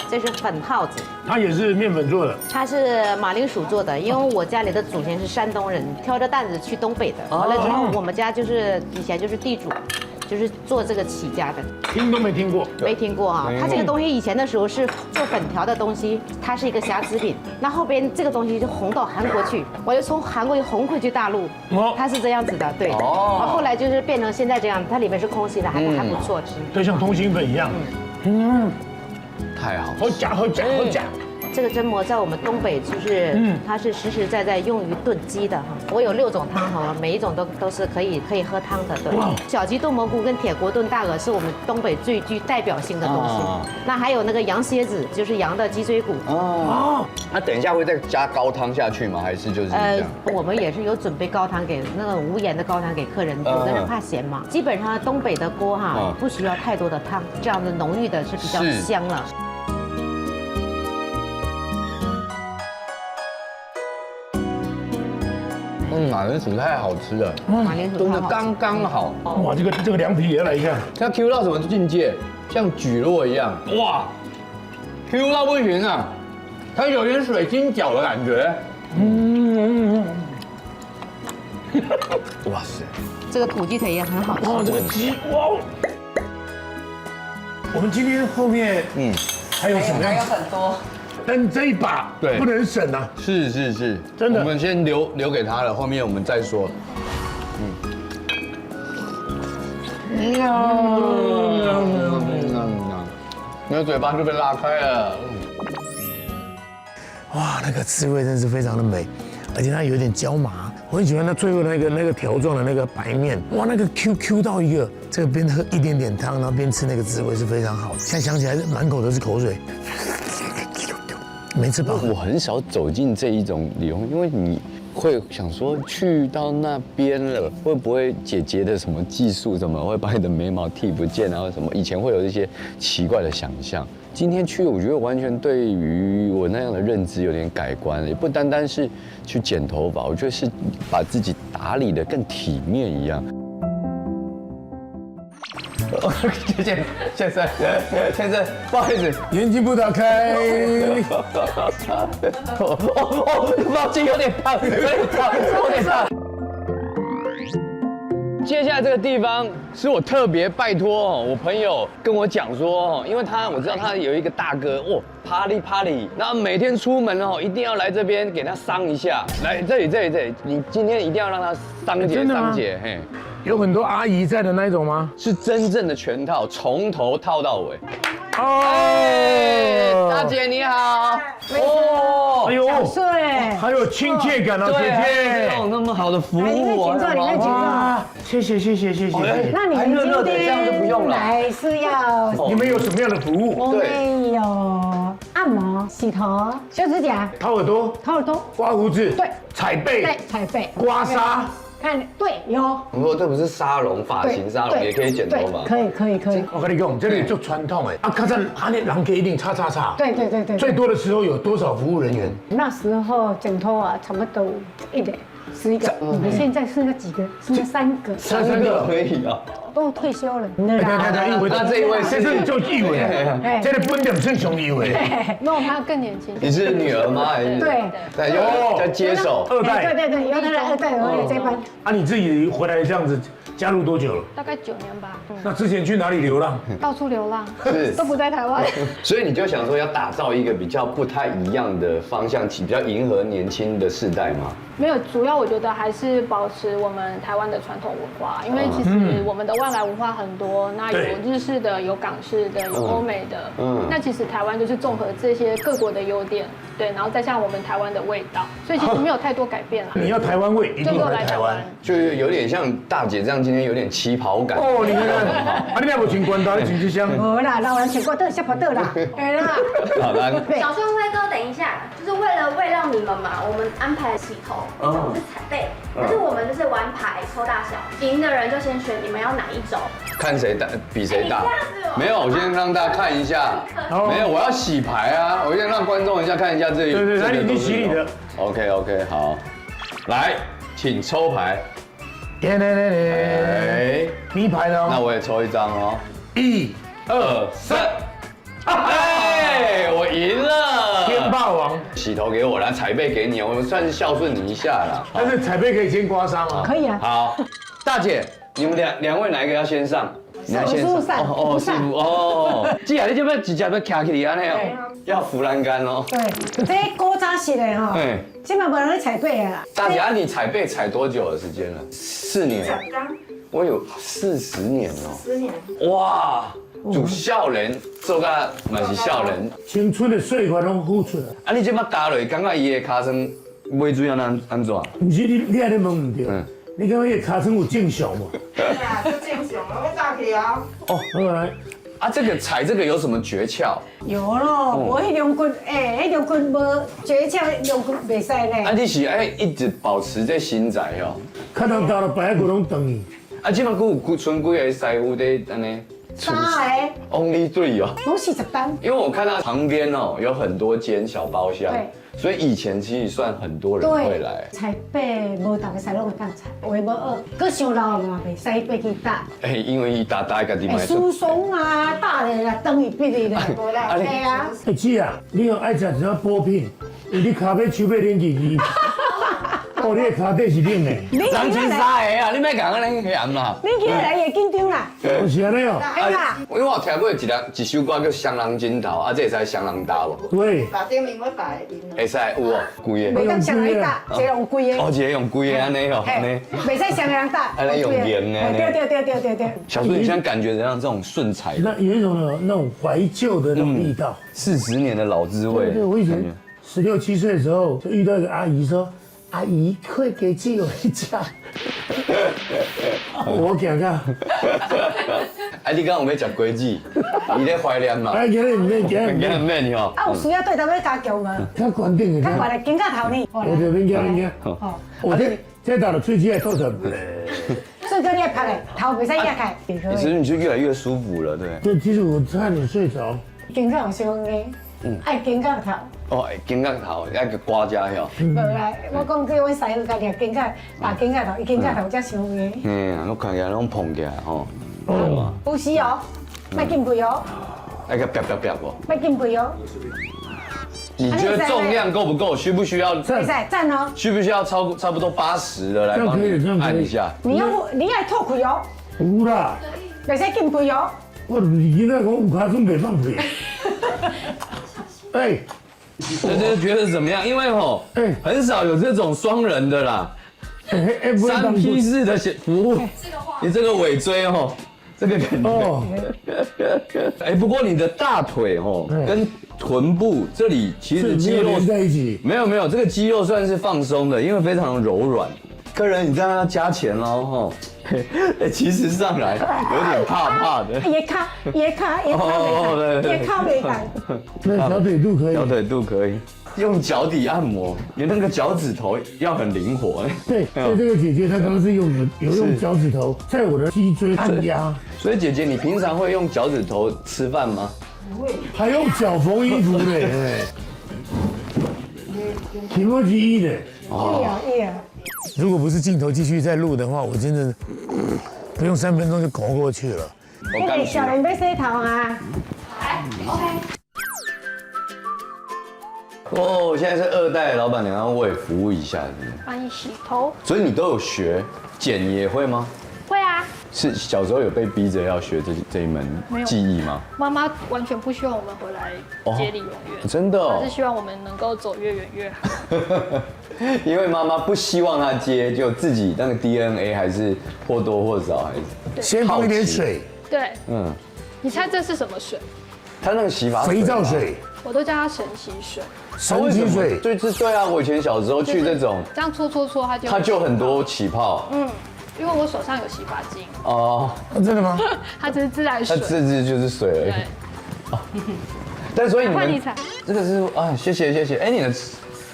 这是粉耗子，它也是面粉做的，它是马铃薯做的，因为我家里的祖先是山东人，挑着担子去东北的，完了之后我们家就是以前就是地主。就是做这个起家的，听都没听过，没听过啊！它这个东西以前的时候是做粉条的东西，它是一个瑕疵品。那后边这个东西就红到韩国去，我就从韩国又红回去大陆，它是这样子的，对。哦。后来就是变成现在这样，它里面是空心的，还不错吃。对，像通心粉一样。太好，好假。这个蒸馍在我们东北就是它是实实在在用于炖鸡的哈。我有6种汤哈，每一种都是可以喝汤的。对，小鸡炖蘑菇跟铁锅炖大鹅是我们东北最具代表性的东西。那还有那个羊蝎子，就是羊的脊椎骨。哦，那等一下会再加高汤下去吗？还是就是这样？我们也是有准备高汤给那个无盐的高汤给客人，有的人怕咸嘛。基本上东北的锅哈不需要太多的汤，这样的浓郁的是比较香了。马铃薯太好吃了，马铃薯炖的刚刚好。哇，这个凉皮也要来一下，它 Q 到什么境界？像蒟蒻一样，哇 ，Q 到不行啊！它有点水晶饺的感觉。哇塞，这个土鸡腿也很好吃。哇，这个鸡哇！我们今天后面还有什么样？还有很多。但这一把对不能省啊！是，真的。我们先留给他了，后面我们再说。那嘴巴就被拉开了。哇，那个滋味真是非常的美，而且它有点椒麻，我很喜欢它最后那个条状的那个白面，哇，那个 Q 到一个，这个边喝一点点汤，然后边吃那个滋味是非常好。现在想起来满口都是口水。没吃饱。我很少走进这一种理容，因为你会想说去到那边了，会不会姐姐的什么技术怎么会把你的眉毛剃不见，然后什么以前会有一些奇怪的想象。今天去，我觉得完全对于我那样的认知有点改观了，也不单单是去剪头发，我觉得是把自己打理得更体面一样。先生，不好意思，眼睛不打开。毛巾有点烫，有点烫。接下来这个地方是我特别拜托我朋友跟我讲说，因为我知道他有一个大哥啪哩，然后每天出门一定要来这边给他桑一下。来这里，你今天一定要让他桑姐，嘿。有很多阿姨在的那一种吗？是真正的全套，从头套到尾。哦，大姐你好。哦，哎呦，还有亲切感哦，姐姐。有那么好的服务，里面请坐。谢谢。那你们今天来是要？你们有什么样的服务？我们有按摩、洗头、修指甲、掏耳朵、刮胡子、对，踩背、刮痧。对，有。我说这不是沙龙，发型沙龙也可以剪头发。可以。我跟你讲，这里就传统哎，看在人可以一定叉。对。最多的时候有多少服务人员？那时候剪头啊，差不多1人11个。你们现在剩下几个？剩下3个。3个可以啊。都退休了。对，一位他这一位先生就一位，这个本点正雄一位。没有，他更年轻。你是女儿吗？还是？对，在接手2代。对，有他的2代儿子这班。啊，你自己回来这样子加入多久了？大概9年吧。那之前去哪里流浪？到处流浪，是都不在台湾。所以你就想说要打造一个比较不太一样的方向，比较迎合年轻的世代吗？没有，主要我觉得还是保持我们台湾的传统文化，因为其实我们的外外来文化很多，那有日式的，有港式的，有欧美的。那其实台湾就是综合这些各国的优点，对，然后再像我们台湾的味道，所以其实没有太多改变啦。你要台湾味，一定来台湾，就有点像大姐这样，今天有点旗袍感。哦，你看看，你那不穿关刀，你穿这香。没啦，老人穿过倒下坡倒啦，哎啦。好的。小顺辉哥，等一下，就是为了慰劳你们嘛，我们安排了洗头，我们是彩背，但是我们就是玩牌抽大小，赢的人就先选你们要哪一种，看谁大比谁大。没有，我先让大家看一下。没有，我要洗牌啊！我先让观众一下看一下这。对，来你洗你的。OK， 好，来，请抽牌。你牌的哦。那我也抽一张哦。1、2、3。哎，我赢了！天霸王，洗头给我，来彩背给你，我们算是孝顺你一下啦。但是彩背可以先刮伤啊。可以啊。好，大姐，你们两位哪一个要先上？你要先上。哦，师傅哦。既然你就要直接要卡起来安尼哦，要扶栏杆哦。对，这古早式的哈，现在没人彩背了啦。大姐，你彩背彩多久的时间了？4年。我有40年哦。10年。哇！做少年，做甲嘛是少年，青春的岁月拢付出了。啊，你即摆加落，感觉伊的尻川尾水安怎？不是你还咧问唔对？你感觉伊的尻川有正常无？对啊，就正常，我早起哦。哦，来，啊，这个踩这个有什么诀窍？有咯，我迄两棍，迄两棍无诀窍，两棍袂使咧。啊，你是一直保持这心在哦。看到到了白骨拢等你。啊，即摆佫有剩几个师傅在安尼。3个 ，Only 3哦，拢40单。因为我看到旁边哦有很多间小包厢，所以以前其实算很多人会来。彩背无大个使拢会当彩，话无学，佮上老嘛袂使爬去打。因为伊大家己买。疏松啊，打咧啦，等于逼你啦，对啊。姐啊，你要爱食一下补品，因为你骹尾手尾冷起去。哦，你的骹底是冷的。人穿3个啊，你莫讲安尼嫌啦。你起来也紧张啦。是安尼哦。因为我听过一首歌叫《双人枕头》，啊，这会使双人搭无？对。打电名我打的。会使有哦，规个。袂当双人搭，一个用规个。哦，一个用规个安尼哦，安尼。袂使双人搭。安尼用圆的。对。小孙，你现在感觉怎样？这种顺彩。那有一种那种怀旧的那种味道。40年的老滋味。对，我以前16、17岁的时候，就遇到一个阿姨说。阿姨，快给基友一家。我讲讲。啊，你刚有要食果子，你咧怀念嘛？哎，今日唔免，今日唔免吼。啊，有需要对头要加强吗？较关键的。较悬的，紧甲头呢。我就免惊。哦。我这到了喙齿还透着。所以说你要拍的，头袂使压开。其实你就越来越舒服了，对。对，其实我差点睡着。紧甲有伤的，爱紧甲头。哦，颈甲头，一个刮痂哟。无啦，我讲这阮师傅家己颈甲打颈甲头，伊颈甲头才伤的。我看起来拢膨起来吼。有时哦，莫紧背哦。那个啪不？莫紧背哦。你觉得重量够不够？需不需要？可以站哦。需不需要差不多80的来帮你按一下？你要脱开哦。有啦。袂使紧背哦。我现在讲有卡准袂放屁。哎。这觉得怎么样？因为很少有这种双人的啦，3P 式的服务。你这个尾椎这个感觉。不过你的大腿跟臀部这里其实肌肉在一起。没有，这个肌肉算是放松的，因为非常柔软。客人，你这样要加钱喽其实上来有点怕的。也靠没敢。那小腿肚可以。小腿肚可以。用脚底按摩，你那个脚趾头要很灵活。对，所以这个姐姐她刚刚是用脚趾头在我的脊椎按压。所以姐姐，你平常会用脚趾头吃饭吗？不会。还用脚缝衣服呢。挺不吉利的。有。如果不是镜头继续在录的话，我真的不用3分钟就搞过去了。小人要洗头啊。OK。哦，现在是2代老板娘要为服务一下，帮你洗头。所以你都有学，剪也会吗？会啊。是小时候有被逼着要学这一门技艺吗？妈妈完全不希望我们回来接理容院，真的哦，她是希望我们能够走越远越好。因为妈妈不希望他接，就自己那个 DNA 还是或多或少还是先放一点水，对，你猜这是什么水？他那个洗发肥皂水，我都叫它神奇水。神奇水，对啊，我以前小时候去这种，这样搓，它就很多起泡。因为我手上有洗发精。哦，真的吗？它只是自来水。它自就是水而已。但所以你们这个是啊，谢谢，哎，你的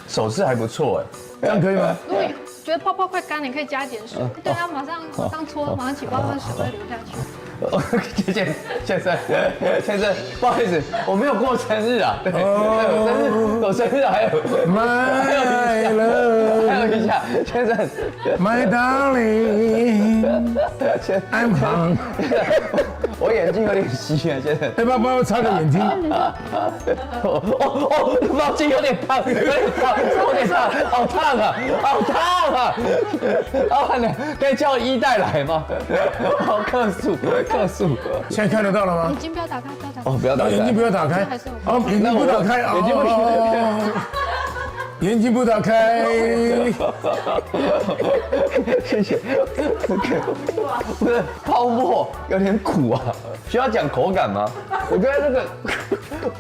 手势还不错哎，这样可以吗？如果觉得泡泡快干了，你可以加点水。对啊，马上搓，马上起泡，水会流下去。先生，不好意思，我没有过生日啊。对，我生日还有一下，先生 ，My darling，I'm hung。我眼睛有点稀啊，先生。要不要帮我擦个眼睛？毛巾有点烫，好烫啊！老板娘，可以叫1代来吗？好客诉。现在看得到了吗？眼睛不要打开，哦，不要打开。眼睛不要打开。哦，眼睛不打开。眼睛不打开。谢谢。不是泡沫有点苦啊，需要讲口感吗？我觉得那个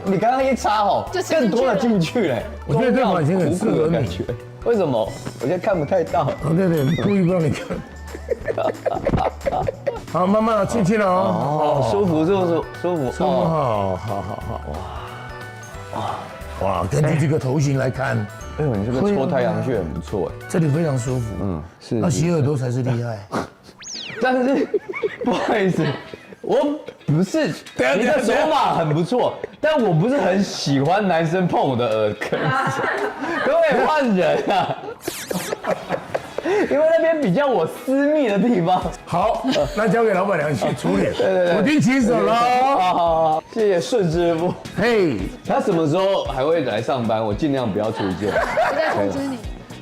你刚刚一插哦，更多的进去嘞。我觉得这款型很适合你。为什么？我现在看不太到。对，故意不让你看。好，慢慢的轻轻的哦。舒服，好。哇，根据这个头型来看，哎呦，你这个搓太阳穴很不错哎，这里非常舒服。是。那洗耳朵才是厉害。但是不好意思，我不是你的手法很不错，但我不是很喜欢男生碰我的耳根，可不可以换人啊？因为那边比较我私密的地方。好，那交给老板娘去处理。对，我已经起手了。好，谢谢顺师傅。嘿，他什么时候还会来上班？我尽量不要出现。我在通知你。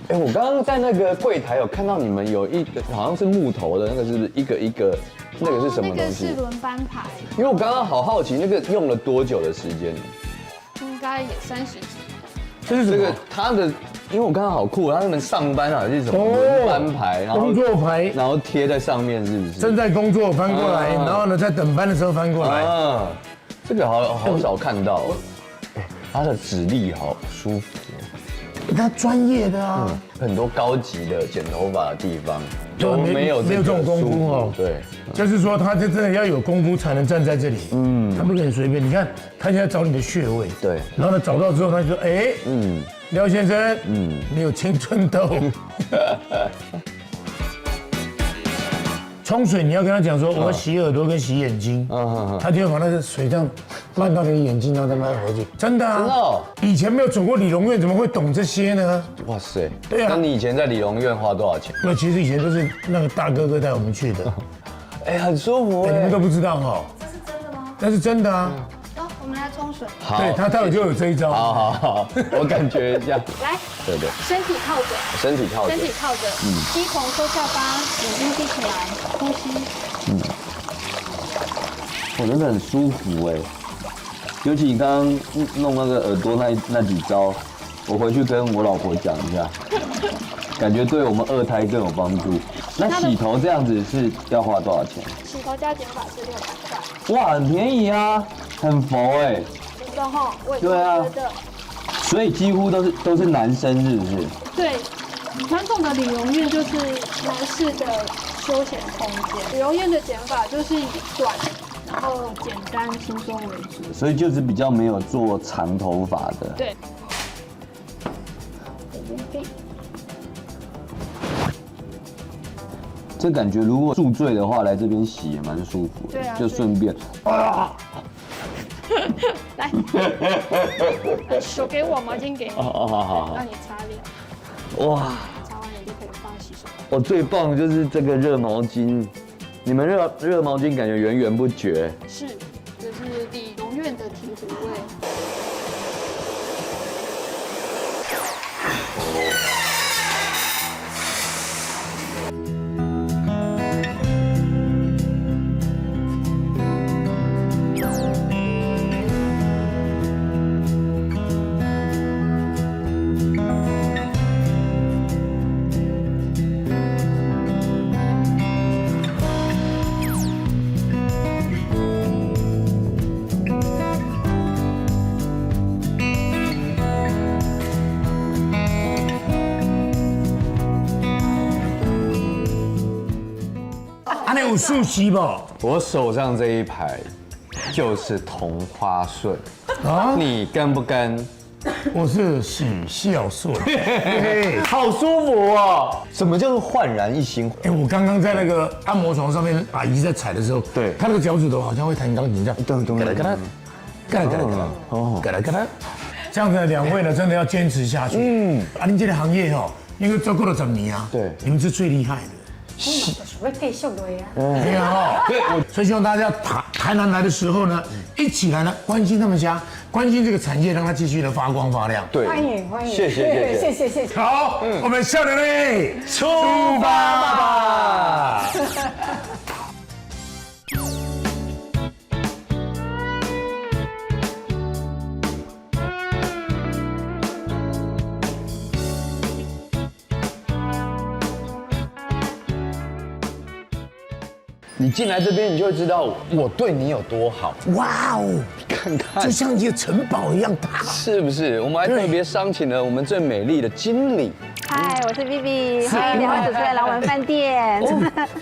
哎，我刚刚在那个柜台有看到你们有一个好像是木头的那个，是不是一个？那个是什么东西？那个是轮班牌。因为我刚刚好好奇，那个用了多久的时间？应该也30几。这个他的，因为我刚刚好酷，他们上班好像是什么轮班牌，然后工作牌，然后贴在上面，是不是？正在工作翻过来，然后呢，在等班的时候翻过来。这个好少看到，他的指力好舒服。他专业的啊，很多高级的剪头发的地方都没有这种功夫哦。对，就是说他真的要有功夫才能站在这里。他不可以随便。你看，他现在找你的穴位。对。然后呢，找到之后，他就说：“哎，廖先生，你有青春痘。”冲水你要跟他讲说，我要洗耳朵跟洗眼睛，他就会把那个水这样漫到你的眼睛，然后再漫回去。真的啊，真的哦。以前没有走过理容院，怎么会懂这些呢？哇塞，对啊。那你以前在理容院花多少钱？那其实以前都是那个大哥哥带我们去的。哎，很舒服哎，你们都不知道哈。这是真的吗？那是真的啊。我们来冲水。好，对他待会就有这一招。好，我感觉一下。来，对，身体靠着，身体靠着，低头收下巴，眼睛闭起来，呼吸。我真的很舒服哎，尤其你刚刚弄那个耳朵那几招，我回去跟我老婆讲一下，感觉对我们2胎更有帮助。那洗头这样子是要花多少钱？洗头加剪发是600块。哇，很便宜啊，很佛哎。真的哈，我也觉得。所以几乎都是男生，是不是？对，传统的理容院就是男士的休闲空间，理容院的剪法就是以短，然后简单轻松为主。所以就是比较没有做长头发的。对。这感觉如果宿醉的话，来这边洗也蛮舒服的。对啊。就顺便。来，手给我，毛巾给你。好，让你擦脸。哇！擦完脸就可以放洗手。我最棒的就是这个热毛巾，你们热毛巾感觉源源不绝。是，这是理容院的醍醐味。有素席吧？我手上这一排就是同花顺啊，你跟不跟？我是喜孝顺，好舒服哦！什么叫做焕然一新？哎，我刚刚在那个按摩床上面，阿姨在踩的时候，对，她那个脚趾头好像会弹钢琴这样，咚咚，嘎啦嘎啦，嘎啦嘎啦嘎啦，哦，嘎啦嘎啦。这样子两位呢，真的要坚持下去。啊，您这个行业哦，因为做过了10年啊，对，你们是最厉害的。我继续的呀。对啊，对，所以希望大家台南来的时候呢，一起来呢关心他们家，关心这个产业，让它继续的发光发亮。对，欢迎欢迎，谢谢。好，我们笑脸嘞，出发吧！你进来这边，你就会知道我对你有多好。哇哦，看看，就像一个城堡一样大，是不是？我们还特别商请了我们最美丽的经理。嗨，我是 Vivi， 欢迎两位主持人来我们饭店。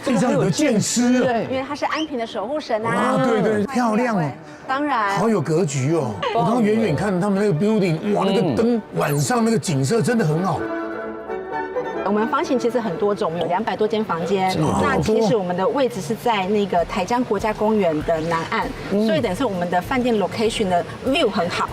这上有剑师哦，因为他是安平的守护神啊。哇，对，漂亮哦。当然，好有格局哦。我刚刚远远看他们那个 building， 哇，那个灯晚上那个景色真的很好。我们房型其实很多种，我们有200多间房间。那其实我们的位置是在那个台江国家公园的南岸，所以等于是我们的饭店 location 的 view 很好。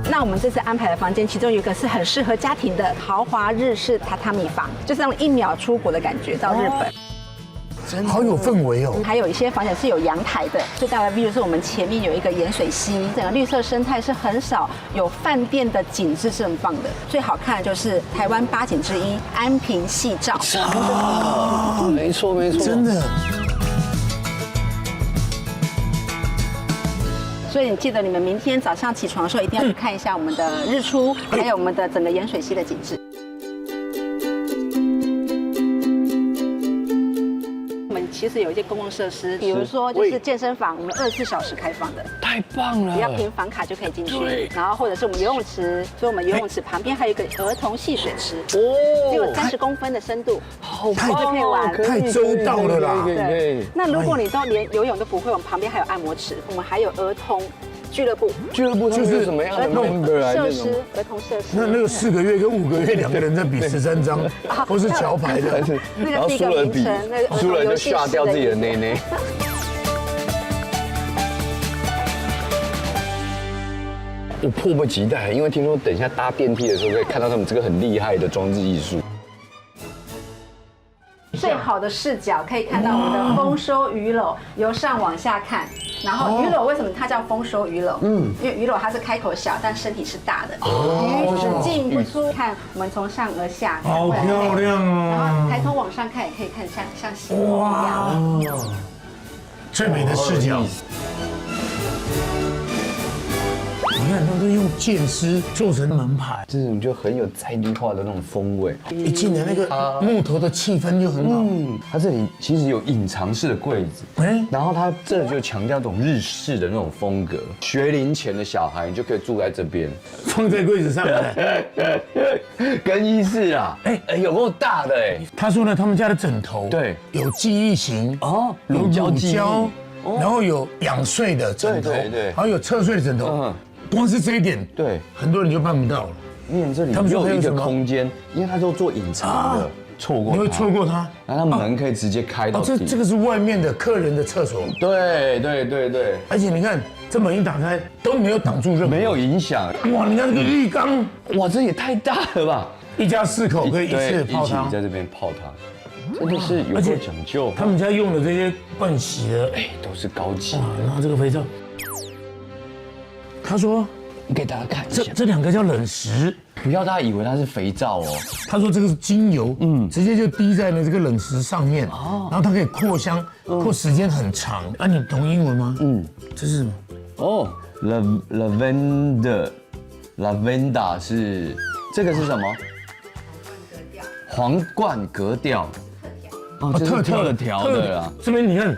那我们这次安排的房间，其中有一个是很适合家庭的豪华日式榻榻米房，就是那种1秒出国的感觉，到日本。好有氛围哦！还有一些房间是有阳台的，最大的 view 是我们前面有一个盐水溪，整个绿色生态是很少有饭店的景致是很棒的。最好看的就是台湾8景之一安平夕照。啊，没错，真的。所以你记得你们明天早上起床的时候一定要去看一下我们的日出，还有我们的整个盐水溪的景致。其实有一些公共设施，比如说就是健身房，我们24小时开放的，太棒了！只要凭房卡就可以进去。然后或者是我们游泳池，所以我们游泳池旁边还有一个儿童戏水池，只有30公分的深度，好棒，可以玩，太周到了啦！对。那如果你都连游泳都不会，我们旁边还有按摩池，我们还有儿童俱乐部就是什么样的 member 啊？设施，儿童设施。那个4个月跟5个月2个人在比13张，都是桥牌的，然后输了比，输了就下掉自己的内内。我迫不及待，因为听说等一下搭电梯的时候可以看到他们这个很厉害的装置艺术。最好的视角可以看到我们的丰收鱼篓，由上往下看。然后鱼篓为什么它叫丰收鱼篓？因为鱼篓它是开口小，但身体是大的。鱼只进不出，看我们从上而下，好漂亮哦。然后抬头往上看也可以看像星空一样。最美的视角。你看，都是用剑丝做成门牌，这种就很有在地化的那种风味。一进来那个木头的气氛就很好。它这里其实有隐藏式的柜子，然后它这就强调这种日式的那种风格。学龄前的小孩你就可以住在这边，放在柜子上来。更衣室啊，有够大的哎。他说呢，他们家的枕头对有记忆型哦，有乳胶，哦然后有仰睡的枕头，对，还有侧睡的枕头。光是这一点，对，很多人就办不到了。因为这里又有一个空间，因为它都做隐藏的，错过你会错过它，然后它门可以直接开到底。这个是外面的客人的厕所。对，而且你看，这门一打开都没有挡住任何，没有影响。哇，你看这个浴缸，哇，这也太大了吧！一家4口可以一次泡汤，一起在这边泡汤，真的是有够讲究。他们家用的这些盥洗的，都是高级。哇，然后这个肥皂。他说：“给大家看一下，这2个叫冷石，不要大家以为它是肥皂哦。他说这个是精油，直接就滴在了这个冷石上面，然后它可以扩香，扩时间很长。啊，你懂英文吗？这是什么？哦 ，lavender 是这个是什么？皇冠格调。哦，这是特调的啦。这边你看，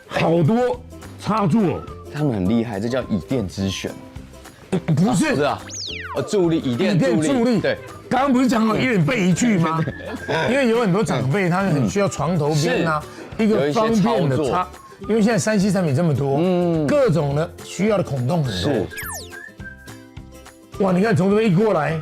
好多插座，他们很厉害，这叫以店之选。不是啊，助力椅垫助力，对。刚刚不是讲好一人备一句吗？因为有很多长辈他很需要床头边啊，一个方便的插。因为现在3C 产品这么多，各种的需要的孔洞很多。哇，你看从这边一过来，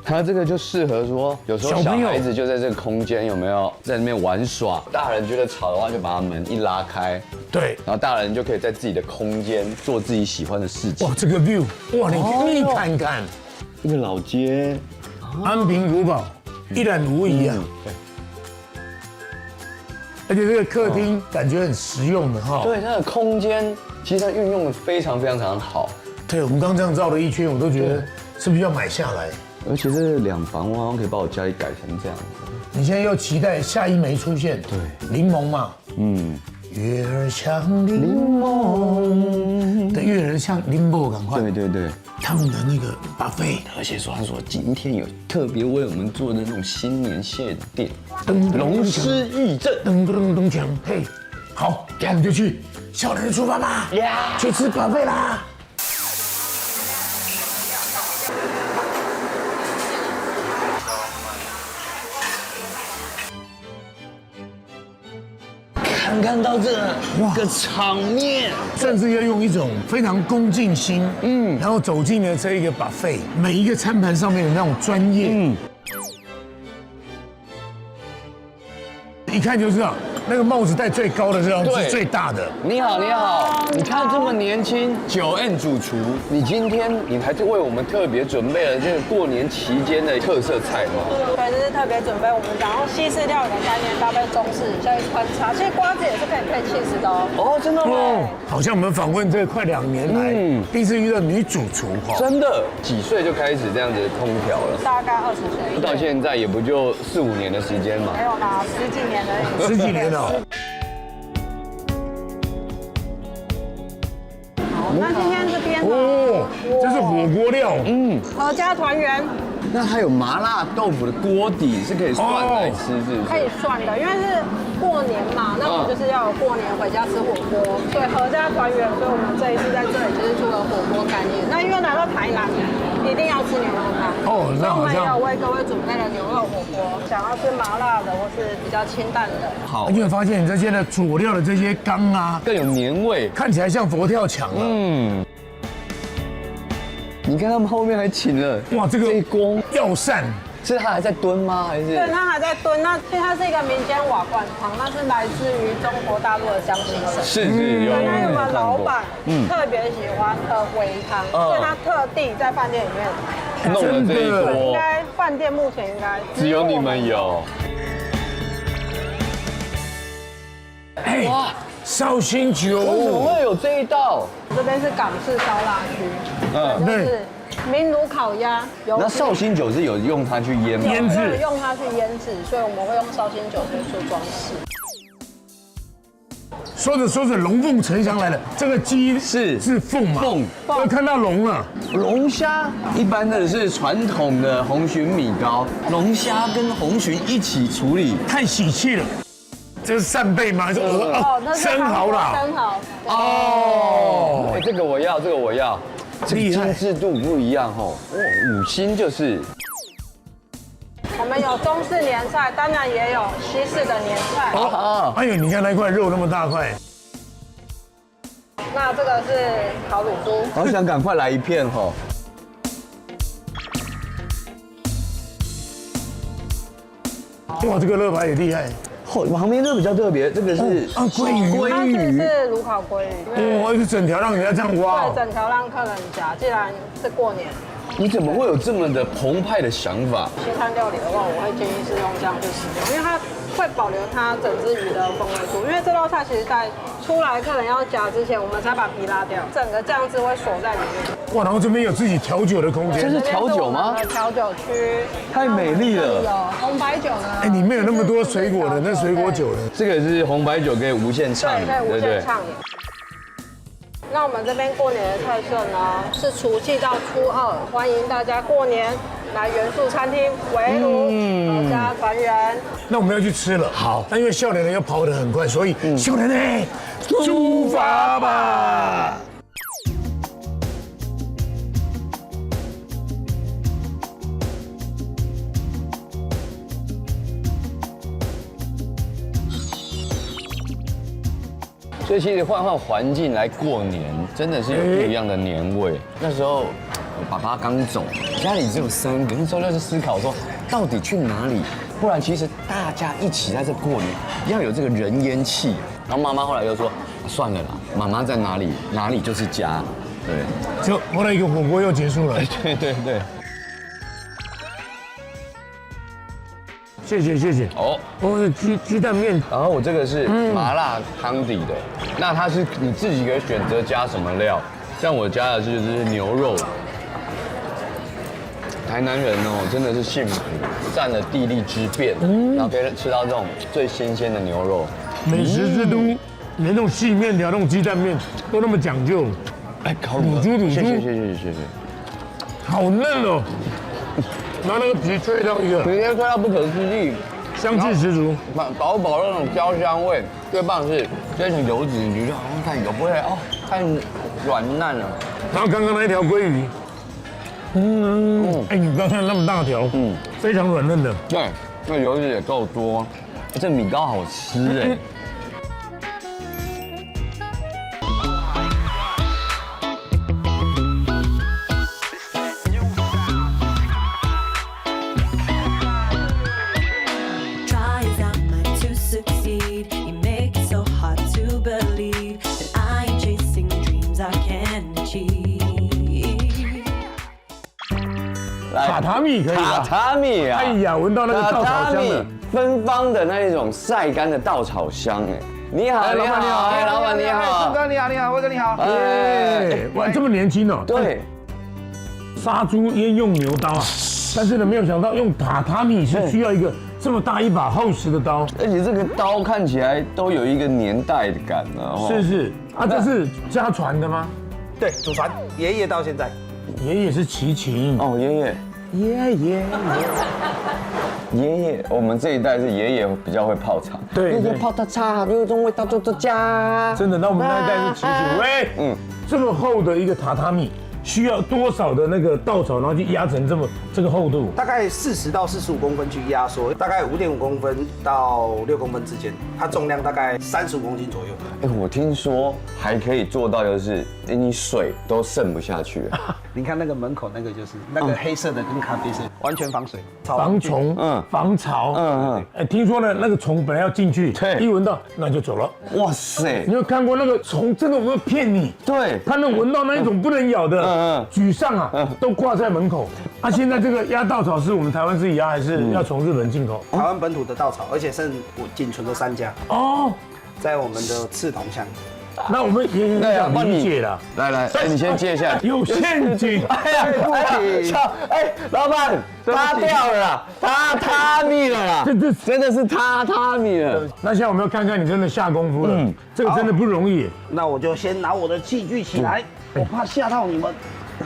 它这个就适合说，有时候小孩子就在这个空间有没有在那边玩耍？大人觉得吵的话，就把门一拉开，对，然后大人就可以在自己的空间做自己喜欢的事情。哇，这个 view， 哇，你看看，这个老街，安平古堡，一览无遗啊。而且这个客厅感觉很实用的哈。对，它的空间其实它运用的非常好。对，我们刚刚这样绕了一圈，我都觉得是不是要买下来？而且这2房，我好像可以把我家里改成这样子。你现在又期待下一枚出现？对，柠檬嘛。月儿像柠檬，对，月儿像柠檬，赶快。对。他们的那个 buffet， 而且他说今天有特别为我们做的那种新年限定，龙狮玉阵，咚锵，嘿，好，那我们就去小人出发吧，去吃 buffet 啦。看到这个场面，甚至要用一种非常恭敬心，然后走进了这一个 buffet， 每一个餐盘上面的那种专业，一看就知道那个帽子戴最高的这种是最大的。你好，你看这么年轻，9N 主厨，你今天还是为我们特别准备了这个过年期间的特色菜吗？对，这是特别准备，我们然后西式料理的概念搭配中式，像穿插，其实瓜子也是可以配cheese的哦。哦，真的吗？好像我们访问这快2年来，第一次遇到女主厨哈。真的，几岁就开始这样子烹调了？大概20岁。到现在也不就4、5年的时间嘛？没有啦，10几年而已。10几年了。那今天这边这是火锅料，合家团圆。那还有麻辣豆腐的锅底是可以涮来吃，是不是？可以涮的，因为是过年嘛，那我们就是要有过年回家吃火锅，所以合家团圆，所以我们这一次在这里就是出了火锅概念。那因为来到台南，一定要吃牛肉汤所以我们也有为各位准备了牛肉火锅，想要吃麻辣的或是比较清淡的。好，你会发现你这些的佐料的这些缸啊，更有年味，看起来像佛跳墙了。你看他们后面还请了哇，这个锅药膳，是他还在炖吗？还是？对，他还在炖。那其实它是一个民间瓦罐汤，那是来自于中国大陆的江西省。是有。那我们老板特别喜欢喝煨汤，所以他特地在饭店里面弄了这一锅。应该饭店目前应该只有你们有。哎，哇！绍兴酒为什么会有这一道？这边是港式烧腊区，就是明炉烤鸭。那绍兴酒是有用它去腌制，用它去腌制，所以我们会用绍兴酒去做装饰。说着，龙凤呈祥来了。这个鸡是凤嘛？凤，我看到龙了。龙虾一般的是传统的红鲟米糕，龙虾跟红鲟一起处理，太喜气了。这是扇贝吗？还是生蚝啦？生蚝。哦，这个我要，这个精致度不一样哦。5星就是。我们有中式年菜，当然也有西式的年菜。哎呦，你看那块肉那么大块。那这个是烤乳猪。好想赶快来一片哈。哇，这个乐牌也厉害。旁边这个比较特别，这个是鲑鱼，它是炉烤鲑鱼。哇，一整条让人家这样挖。对，整条让客人夹。既然是过年，你怎么会有这么的澎湃的想法？西餐料理的话，我会建议是用这样去使用，因为它会保留它整只鱼的风味度。因为这道菜其实在出来客人要夹之前，我们才把皮拉掉，整个酱汁会锁在里面。哇，然后这边有自己调酒的空间。这是调酒吗？调酒区，太美丽了。有红白酒的。哎，里面有那么多水果的，那水果酒的。这个是红白酒可以无限畅饮，对，可以无限畅饮。那我们这边过年的特色呢，是除夕到初2，欢迎大家过年来元素餐厅围炉，合家团圆。那我们要去吃了。好，那因为笑脸人要跑得很快，所以笑脸人出发吧。所以其实换环境来过年，真的是有不一样的年味。那时候我爸爸刚走，家里只有3个，那时候就是思考说，到底去哪里？不然其实大家一起在这过年，要有这个人烟气。然后妈妈后来就说，算了啦，妈妈在哪里，哪里就是家。对，就我的一个火锅又结束了。对对对。谢谢。哦，我是鸡蛋面，然后我这个是麻辣汤底的，那它是你自己可以选择加什么料，像我加的就是牛肉。台南人哦，真的是幸福，占了地利之便，然后可以吃到这种最新鲜的牛肉。美食之都，连那种细面条、那种鸡蛋面都那么讲究。哎，烤乳猪，谢谢，好嫩哦。然后那个皮脆到一个，皮脆到不可思议，香气十足，饱那种焦香味。最棒的是这层油脂，你觉得好像太油，不会哦，太软烂了。然后刚刚那一条鲑鱼，哎，你不要看那么大条，非常软嫩的。对，那油脂也够多，这米糕好吃哎。榻榻米可以吧？榻榻米啊！哎呀，闻到那个稻草香了，芬芳的那一种晒干的稻草香哎。你好，老板你好，哎，老板你好，顺哥你好，你好，威哥你好。哎，哇，这么年轻哦。对。杀猪焉用牛刀啊？但是呢，没有想到用榻榻米是需要一个这么大一把厚实的刀，而且这个刀看起来都有一个年代的感了。是啊，这是家传的吗？对，祖传，爷爷到现在。爷爷是齐秦哦，爷爷，我们这一代是爷爷比较会泡茶，对，泡的茶有一种味道叫做家。真的，那我们那一代是齐秦。喂，这么厚的一个榻榻米，需要多少的那个稻草，然后去压成这个厚度？大概40到45公分去压缩，大概5.5公分到6公分之间，它重量大概35公斤左右。哎，我听说还可以做到，就是你水都渗不下去。你看那个门口那个就是那个黑色的跟咖啡色，完全防水、防虫、防潮。哎，听说呢，那个虫本来要进去，一闻到那就走了。哇塞！你有看过那个虫真的有没有骗你？对，他能闻到那一种不能咬的，沮丧啊，都挂在门口。啊，现在这个压稻草是我们台湾自己压，还是要从日本进口？台湾本土的稻草，而且剩我仅存的3家哦，在我们的赤桐乡。那我们也想理解了。来，你先接一下。有陷阱！哎呀，老板，塌掉了啦，榻榻米了啦，这真的是榻榻米了。那现在我们要看看你真的下功夫了，这个真的不容易。那我就先拿我的器具起来，我怕吓到你们。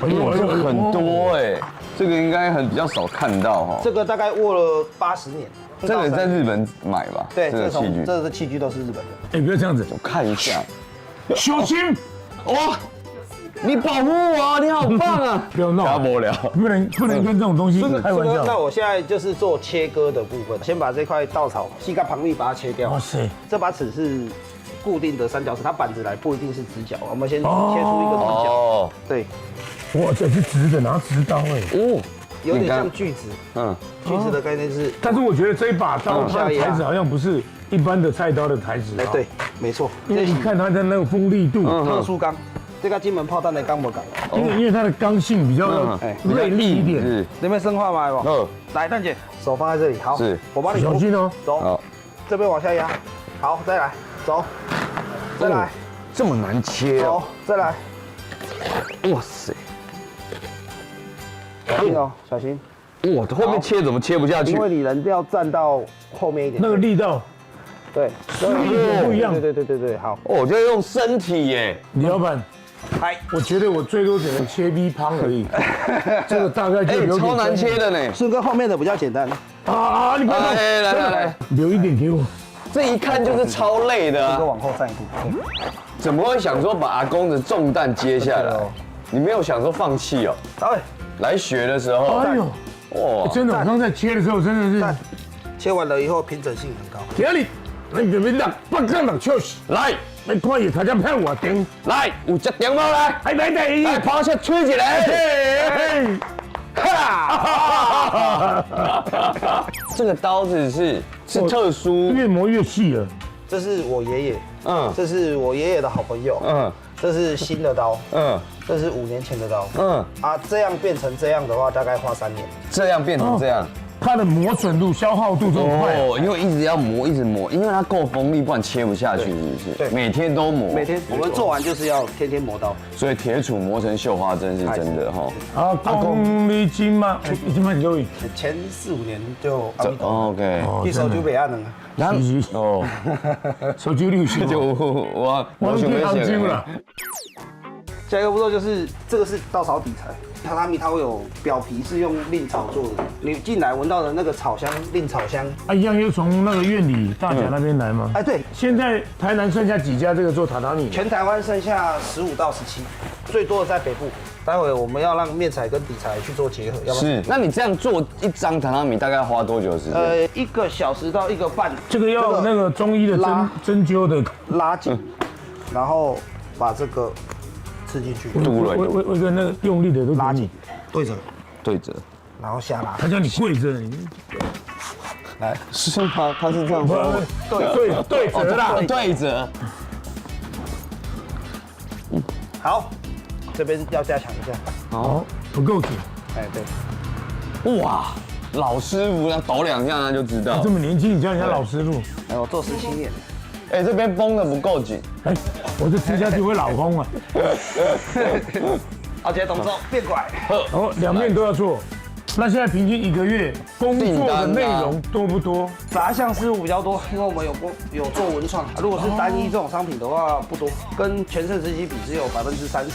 哎呦，这很多哎，这个应该比较少看到哈。这个大概握了80年。这个在日本买吧？对，这个器具都是日本的。哎，不要这样子，我看一下。小心！哇，你保护我，你好棒啊！不要闹，不了，不能跟这种东西开玩笑。那我现在就是做切割的部分，先把这块稻草膝盖旁壁把它切掉。哇塞，这把尺是固定的3角尺，它板子来不一定是直角，我们先切出一个直角。哦，对。哇，这是直的，拿直刀哎。哦。有点像锯子，锯子的概念是，但是我觉得这一把刀它的材质好像不是一般的菜刀的材质。哎，对，没错，因为你看它的那个锋利度，特殊钢，这个金门炮弹的钢模钢，因为它的刚性比较锐利一点。那边生化吗？来，蛋姐，手放在这里，好，我帮你小心哦，走，这边往下压，好，再来，走，再来，这么难切哦，再来，哇塞。小心哦，小心！哇，后面切怎么切不下去？因为你人要站到后面一点。那个力道，对，力不一样。对，好。哦，我就用身体耶。李老板，我觉得我最多只能切 V 胖而已。这个大概就有超难切的呢。顺哥后面的比较简单。啊，你看，来，留一点给我。这一看就是超累的。顺哥往后站一步。怎么会想说把阿公的重担接下来？你没有想说放弃哦？来学的时候，哎呦，哇，真的，我刚才切的时候真的是，切完了以后平整性很高。哪里？咱这边6小时，来，要看伊头只片偌长，来，有一点无来？来，抛下吹一个。这个刀子是特殊，越磨越细了。这是我爷爷，嗯，这是我爷爷的好朋友，嗯，这是新的刀，嗯，这是5年前的刀，嗯，这样变成这样的话，大概花3年。这样变成这样。它的磨损度、消耗度这么快哦，因为一直要磨，一直磨，因为它够锋利，不然切不下去，是不是？对，每天都磨。每天我们做完就是要天天磨刀，所以铁杵磨成绣花针是真的哈。啊，公里斤吗？已经很久前4、5年就OK，一手就北岸了。然后哦，手机60就我想要写了。下一个步骤就是这个是稻草底材，榻榻米它会有表皮是用蔺草做的，你进来闻到的那个草香，蔺草香一样又从那个院里大甲那边来吗？对。现在台南剩下几家这个做榻榻米？全台湾剩下15到17，最多的在北部。待会我们要让面材跟底材去做结合，要不是。那你这样做一张榻榻米大概花多久时间？1个小时到1个半。这个要那个中医的针灸的拉紧，然后把这个刺进去，我跟那个用力的都拉紧，对着，然后下拉。他叫你跪着，来，是吗？他是这样说，对折啦，对折。好，这边要加强一下。好，不够紧。对。哇，老师傅要抖2下他就知道。这么年轻，你叫人家老师傅？我做17年。这边绷的不够紧。我这吃下去会老风啊。而且动作变拐。2面都要做。那现在平均1个月工作的内容多不多？杂项事务比较多，因为我们有做文创。如果是单一这种商品的话不多，跟全盛时期比只有30%。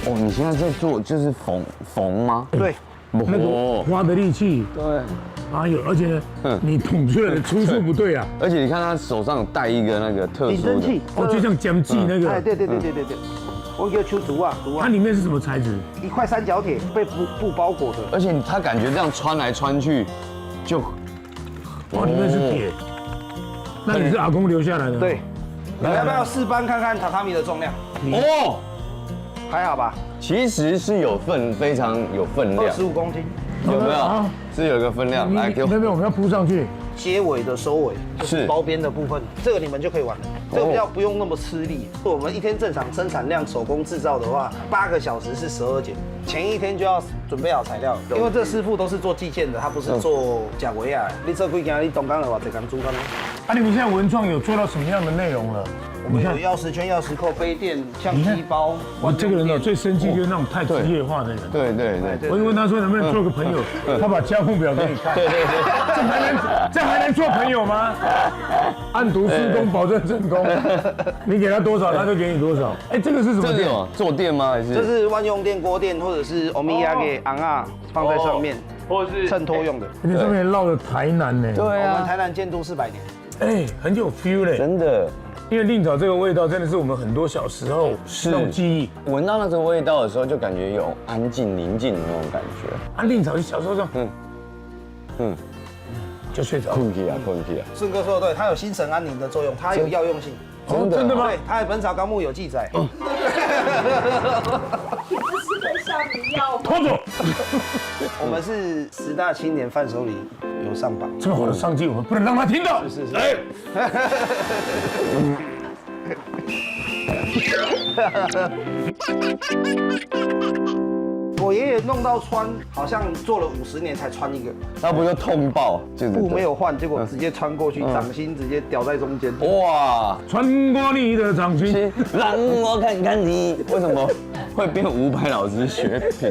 哦，你现在在做就是缝吗？对。那个花的力气，对，而且你捅出来的出处不对啊，而且你看他手上有带一个那个特殊的，就像姜剂那个，对，我叫秋竹啊，它里面是什么材质？一块三角铁被布包裹的，而且他感觉这样穿来穿去，就，里面是铁，那你是阿公留下来的？对，你要不要试搬看看榻榻米的重量？哦，还好吧？其实是非常有分量，25公斤，有没有？是有一个分量，来给我。那边我们要铺上去，接尾的收尾就是包边的部分，这个你们就可以玩了。这个比较不用那么吃力。我们一天正常生产量手工制造的话，8个小时是12件，前一天就要准备好材料，因为这师傅都是做计件的，他不是做假围啊。你做几件，你东港的话这工煮干。你们现在文创有做到什么样的内容了？我们有钥匙圈、钥匙扣、杯垫、相机包。哇，这个人最生气就是那种太职业化的人。对。我就问他说能不能做个朋友，他把家务表给你看。对。这还能做朋友吗？按读书功保证成功。你给他多少，他就给你多少。这个是什么垫？坐垫吗？还是？这是万用垫、锅垫，或者是欧米亚给昂啊放在上面，或者是衬托用的。你上面绕着台南呢。对啊。我们台南建都400年。很有 feel 嘞。真的。因为蔺草这个味道真的是我们很多小时候那种记忆，闻到那个味道的时候，就感觉有安静宁静的那种感觉。蔺草就小时候这样，就睡着。困起啊。顺哥说的对，它有心神安宁的作用，它有药用性。真的吗？对，它的《本草纲目》有记载。拖走。我们是10大青年伴手礼有上榜，这么好的商机，我们不能让他听到。是。我爷爷弄到穿，好像做了50年才穿一个，那不就痛爆？布没有换，结果直接穿过去，掌心直接吊在中间。哇！穿过你的掌心，让我看看你为什么会变500老师学品？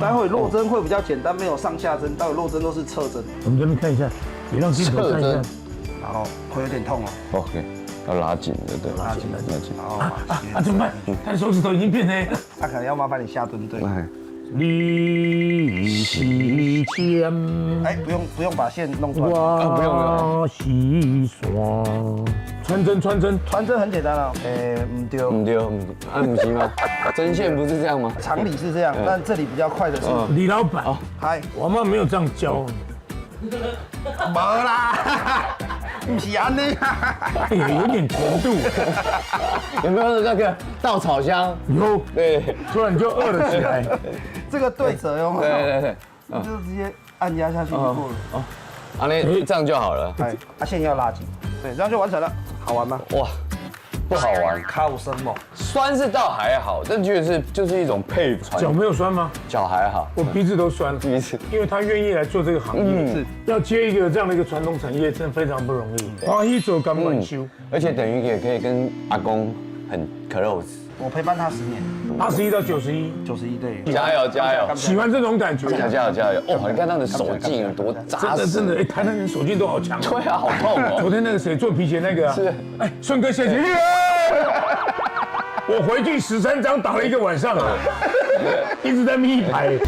待会落针会比较简单，没有上下针，待会落针都是侧针。我们这边看一下，也让镜头看一下，然后会有点痛哦。OK。要拉紧的，对，拉紧。怎么办？他的手指头已经变黑了。他可能要麻烦你下蹲，对。你是剑，不用把线弄断。不用。我是线，穿针很简单啊。唔对，不行吗？针线不是这样吗？常理是这样，但这里比较快的是。李老板，嗨，我妈没有这样教。没啦。不是安尼，哎呀，有点甜度。有没有那个稻草香？有，对，突然就饿了起来。这个对折有没有？对，就直接按压下去就过了。哦，啊，那这样就好了。哎，线要拉紧，对，这样就完成了。好玩吗？哇，不好玩，靠生猛。酸是倒还好，但就是一种配传。脚没有酸吗？脚还好，我鼻子都酸，鼻子，因为他愿意来做这个行业，是要接一个这样的一个传统产业，真的非常不容易。花一走钢管修，而且等于也可以跟阿公很 close。我陪伴他10年，81到91，对，加油！喜欢这种感觉，加油！哦，你看他的手劲多扎实，真的，台南人手劲都好强。对啊，好痛哦。昨天那个谁做皮鞋那个啊？是，哎，顺哥谢谢。我回去13张打了1个晚上啊，一直在密牌。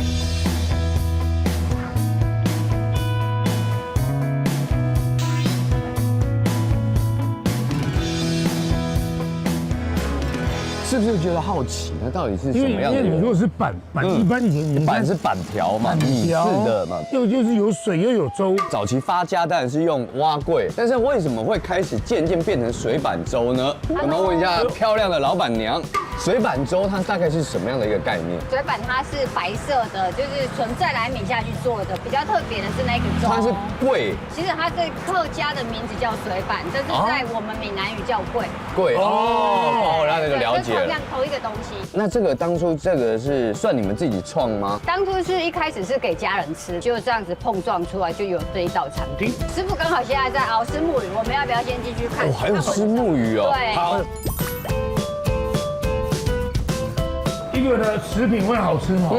是不是觉得好奇？那到底是什么样的？因为你如果是板，一般以前板是板条嘛，米制的嘛，就是有水又有粥。早期发家当然是用蛙柜，但是为什么会开始渐渐变成水板粥呢？我们问一下漂亮的老板娘，水板粥它大概是什么样的一个概念？水板它是白色的，就是纯再来米下去做的。比较特别的是那个粥，它是柜。其实它对客家的名字叫水板，但是在我们闽南语叫柜。柜哦，让那个了解。同一个东西。那这个当初这个是算你们自己创吗？当初是一开始是给家人吃，就这样子碰撞出来就有这一道产品。师傅刚好现在在熬虱目鱼，我们要不要先进去看？哦，还有虱目鱼哦。对。好。一个的食品会好吃吗？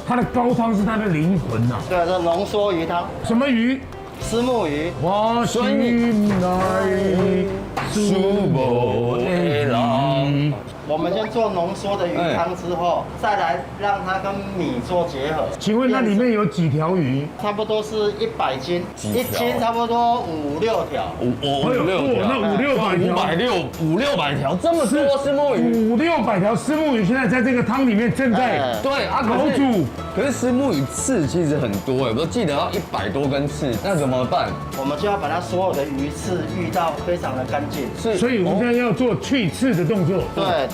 它的高汤是它的灵魂呐。对，这浓缩鱼汤。什么鱼？虱目鱼。我心内苏某的郎。我们先做浓缩的鱼汤之后，再来让它跟米做结合。请问那里面有几条鱼？差不多是100斤，1斤差不多5、6条。5、6条，那500-600条，5、600条，这么多虱目鱼，5、600条虱目鱼现在在这个汤里面正在对啊，熬煮。可是虱目鱼刺其实很多哎，我都记得要100多根刺，那怎么办？我们就要把它所有的鱼刺滤到非常的干净。所以我们现在要做去刺的动作。对。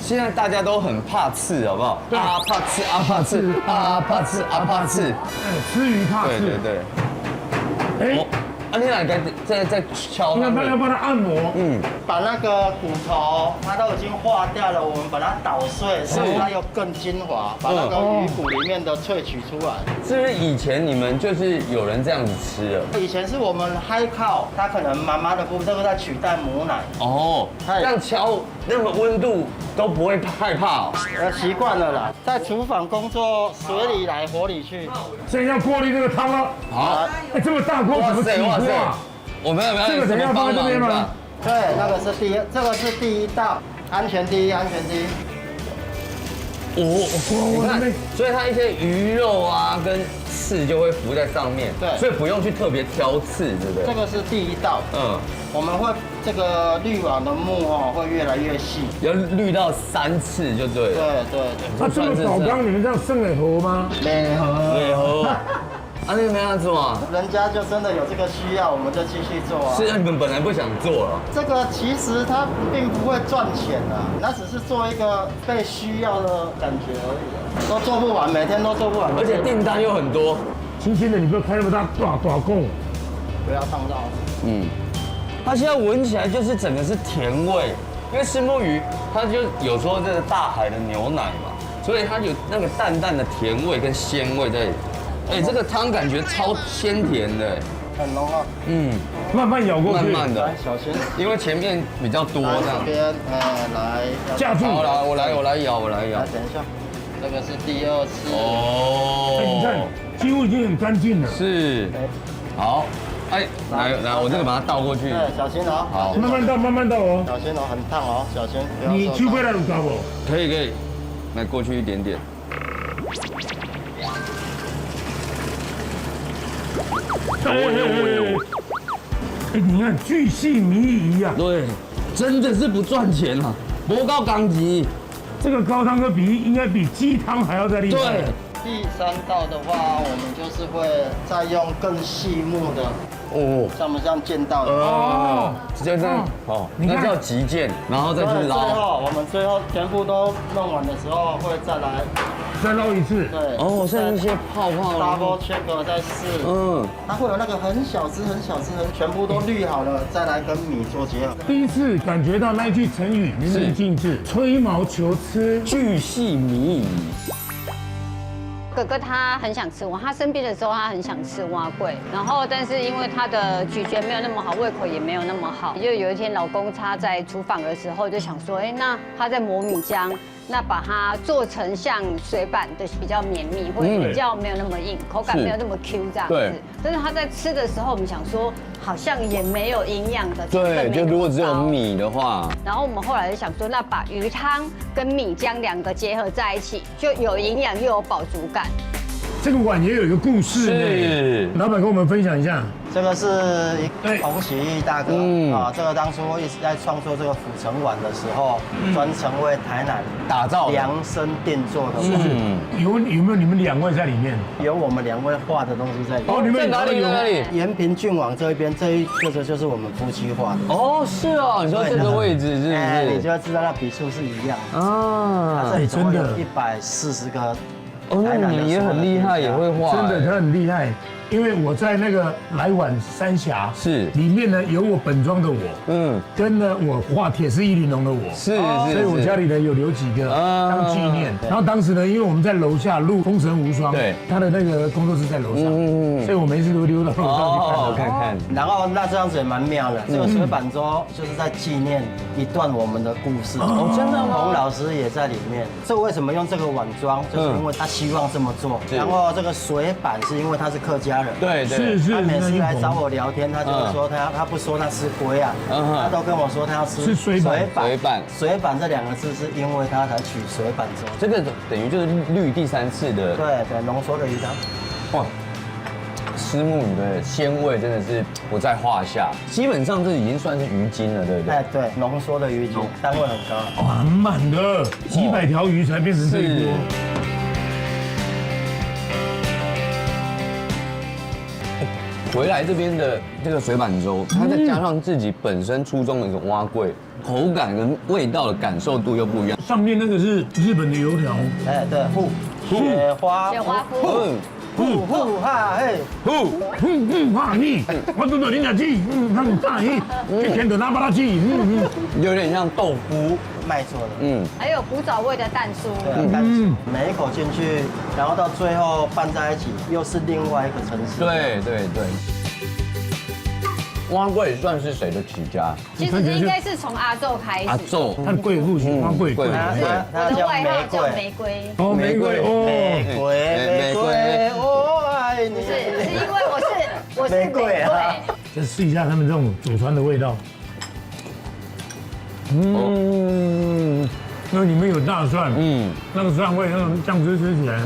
现在大家都很怕刺，好不好？啊，怕刺，怕刺，怕刺，怕刺。吃鱼怕刺。对。哎。你哪个在敲？要帮它按摩。把那个骨头它都已经化掉了，我们把它捣碎，让它又更精华，把那个鱼骨里面的萃取出来。是不是以前你们就是有人这样子吃的？以前是我们嗨靠，它可能妈妈的部分这个在取代母奶。哦，这样敲那么温度都不会害怕哦。习惯了啦，在厨房工作，水里来火里去。现在要过滤这个汤了。好，哎，这么大锅怎么起锅啊？我们要这个等一下放在这边吗？对，这个是第一道，安全第一。你看，所以它一些鱼肉啊跟刺就会浮在上面，对，所以不用去特别挑刺，对不对？这个是第一道，我们会这个滤网的木会越来越细，要滤到3次就对了。对。那这么早缸你们这样生美盒吗？美盒。啊，那个没样做啊？人家就真的有这个需要，我们就继续做啊。是你们本来不想做了？这个其实它并不会赚钱啊，那只是做一个被需要的感觉而已，都做不完，每天都做不完，而且订单又很多。轻轻的，你不要开那么大供，不要烫到。它现在闻起来就是整个是甜味，因为虱目鱼它就有说这个大海的牛奶嘛，所以它有那个淡淡的甜味跟鲜味在。哎，这个汤感觉超鲜甜的，很浓啊。慢慢咬过去，慢慢的，小心，因为前面比较多这样。这边，来，架住。好，来，我来咬。来，等一下，这个是第2次。哦。哎，你看，几乎已经很干净了。是。好，哎，来，我这个把它倒过去。对，小心哦。好，慢慢倒哦。小心哦，很烫哦，小心。你手背来有高不？可以，来过去一点点。哎，你看巨细靡遗啊！对，真的是不赚钱啊，不高纲级。这个高汤的比例应该比鸡汤还要再厉害。对。第3道的话，我们就是会再用更细目的哦，像我们这样剑道的哦，直接这样哦，那叫击剑，然后再去最捞。后我们最后全部都弄完的时候，会再捞一次。对，哦，剩一些泡泡。 double check 再试。它会有那个很小只的，全部都滤好了，再来跟米做结合。第一次感觉到那句成语淋漓尽致，吹毛求疵，巨细靡遗。 哥哥他很想吃蛙，他生病的时候他很想吃蛙桂，然后但是因为他的咀嚼没有那么好，胃口也没有那么好，就有一天老公他在厨房的时候就想说，哎，那他在磨米浆，那把它做成像水板的比较绵密，或者比较没有那么硬，口感没有那么 Q 这样子。但是他在吃的时候，我们想说好像也没有营养的成分。对，就如果只有米的话。然后我们后来就想说，那把鱼汤跟米浆两个结合在一起，就有营养又有饱足感。 这个碗也有一个故事呢，老板跟我们分享一下。这个是洪喜义大哥啊，这个当初一直在创作这个府城碗的时候，专程为台南打造量身定做的。有没有你们2位在里面？有我们2位画的东西在里面。哦，你们在哪里？哪里？延平郡王这一边，这一个就是我们夫妻画的。哦，是哦，你说这个位置是不是？你就要知道那笔触是一样的啊。这里真的140个。 哦，那你也很厉害，也会画。真的，他很厉害。因为我在那个来碗三峡是里面呢，有我本庄的我，跟呢我画铁狮一玲珑的我，是，所以我家里呢有留几个当纪念。然后当时呢，因为我们在楼下录《风神无双》，对，他的那个工作室在楼上，所以我每次都溜到楼上去看看。然后那这样子也蛮妙的，这个水板舟就是在纪念一段我们的故事。哦，真的吗？洪老师也在里面。这为什么用这个碗装？就是因为他希望这么做。然后这个水板是因为他是客家人。 对，他每次来找我聊天，他就会说他不说他吃龟啊，他都跟我说他要吃水板。水板这2个字是因为他才取水板舟。这个等于就是滤第3次的。对，浓缩的鱼汤。哇，虱目鱼的鲜味真的是不在话下。基本上这已经算是鱼精了，对不对？哎，对，浓缩的鱼精，单位很高。满满的几百条鱼才变成这一锅。 回来这边的这个水板粥，它再加上自己本身初衷的一个蛙桂，口感跟味道的感受度又不一样。上面那个是日本的油条，哎，对，雪花菇，呼哈嘿，哈嘿，我都你俩鸡，哈嘿，一天的拉巴拉鸡，有点像豆腐麦做的，还有古早味的蛋酥，对，蛋酥，每一口进去，然后到最后拌在一起，又是另外一个层次。对。蛙桂算是谁的起家？其实应该是从阿昼开始。阿昼，他的贵妇是蛙桂，我的外号叫玫瑰。哦，玫瑰，玫瑰，我爱你。是因为我是玫瑰啊。再试一下他们这种祖传的味道。那里面有大蒜，那个蒜味，那种酱汁吃起来，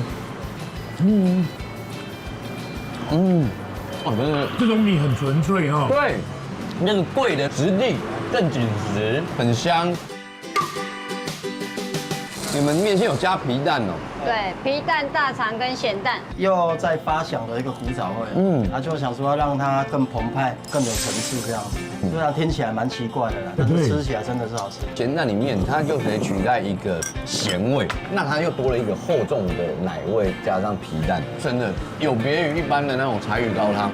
哦，真的，这种米很纯粹哈。对，那个桂的质地更紧实，很香。你们面线有加皮蛋哦？对，皮蛋、大肠跟咸蛋。又在发想的一个古早味，他就想说让它更澎湃、更有层次这样子。虽然听起来蛮奇怪的啦，但是吃起来真的是好吃。咸蛋里面它就可以取代一个咸味，那它又多了一个厚重的奶味，加上皮蛋，真的有别于一般的那种柴鱼高汤。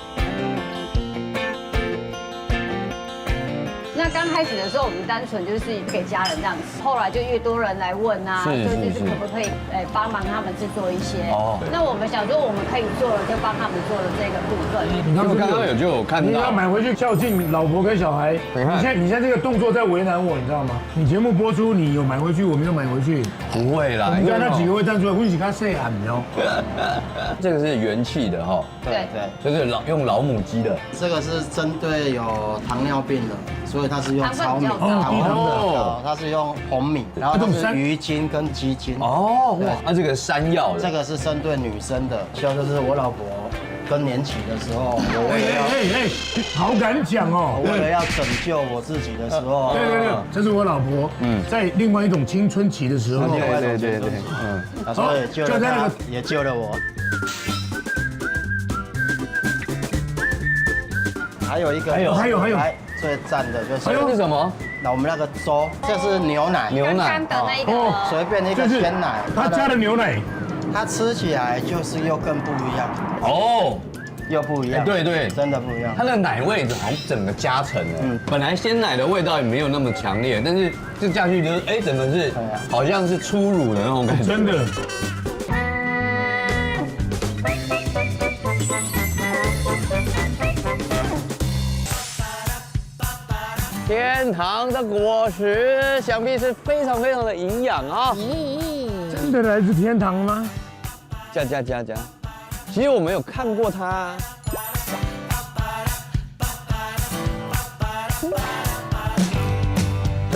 那刚开始的时候，我们单纯就是给家人这样吃，后来就越多人来问啊，就是可不可以帮忙他们制作一些。那我们想说我们可以做了，就帮他们做了这个部分。你看刚刚有看到，你要买回去孝敬老婆跟小孩。你现在这个动作在为难我，你知道吗？你节目播出，你有买回去，我没有买回去。不会啦，你看那几个会站出来，我是看谁喊的哦。这个是元气的哈。对，就是用老母鸡的。这个是针对有糖尿病的，所以它是用糙米，糖的，它是用红米，然后它是鱼精跟鸡精。哦，哇，那这个山药的，这个是针对女生的，就是我老婆更年期的时候，我为了好敢讲哦，为了要拯救我自己的时候，对，这是我老婆，在另外一种青春期的时候，对，所以救了她，也救了我。还有一个，还有来最赞的就是，这是什么？那我们那个粥，这是牛奶，刚刚的那一个随便一个鲜奶，他加了牛奶，它吃起来就是又更不一样哦。又不一样，对对，真的不一样。它的奶味好像整个加成了，本来鲜奶的味道也没有那么强烈，但是这下去就是哎，整个是好像是初乳的那种感觉，真的。天堂的果实想必是非常非常的营养啊！真的来自天堂吗？加！其实我没有看过它。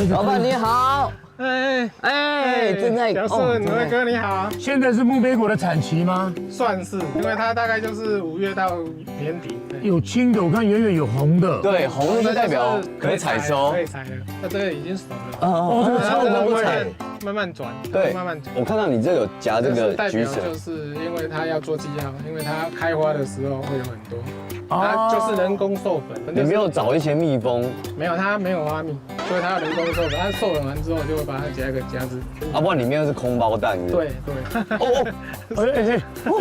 老板你好，正在小顺，伟哥你好。现在是木杯果的产期吗？算是，因为它大概就是5月到年底。有青的，我看远远有红的。对，红的就代表可以采收，可以采了。那这个已经熟了。哦，这个超红采，慢慢转，对，慢慢转。我看到你这有夹这个橘色，就是因为它要做记号，因为它开花的时候会有很多，它就是人工授粉。你没有找一些蜜蜂？没有，它没有花蜜，所以它要人工授粉。它授粉完之后，就会把它夹一个夹子。啊，不然里面是空包蛋。对。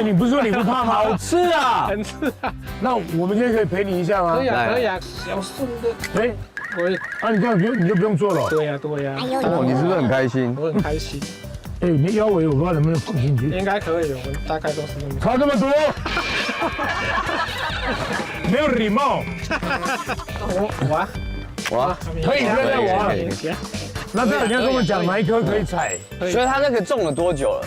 你不是说你不怕吗？好吃啊，很吃啊。那我们今天可以陪你一下吗？可以啊，小顺的。哎，你这样你就不用做了。对呀。哦，你是不是很开心？我很开心。哎，你腰围我不知道能不能放进去。应该可以，我们大概都是那么。差这么多，没有礼貌。我可以我。那这两天跟我们讲哪一颗可以采？所以它那个种了多久了？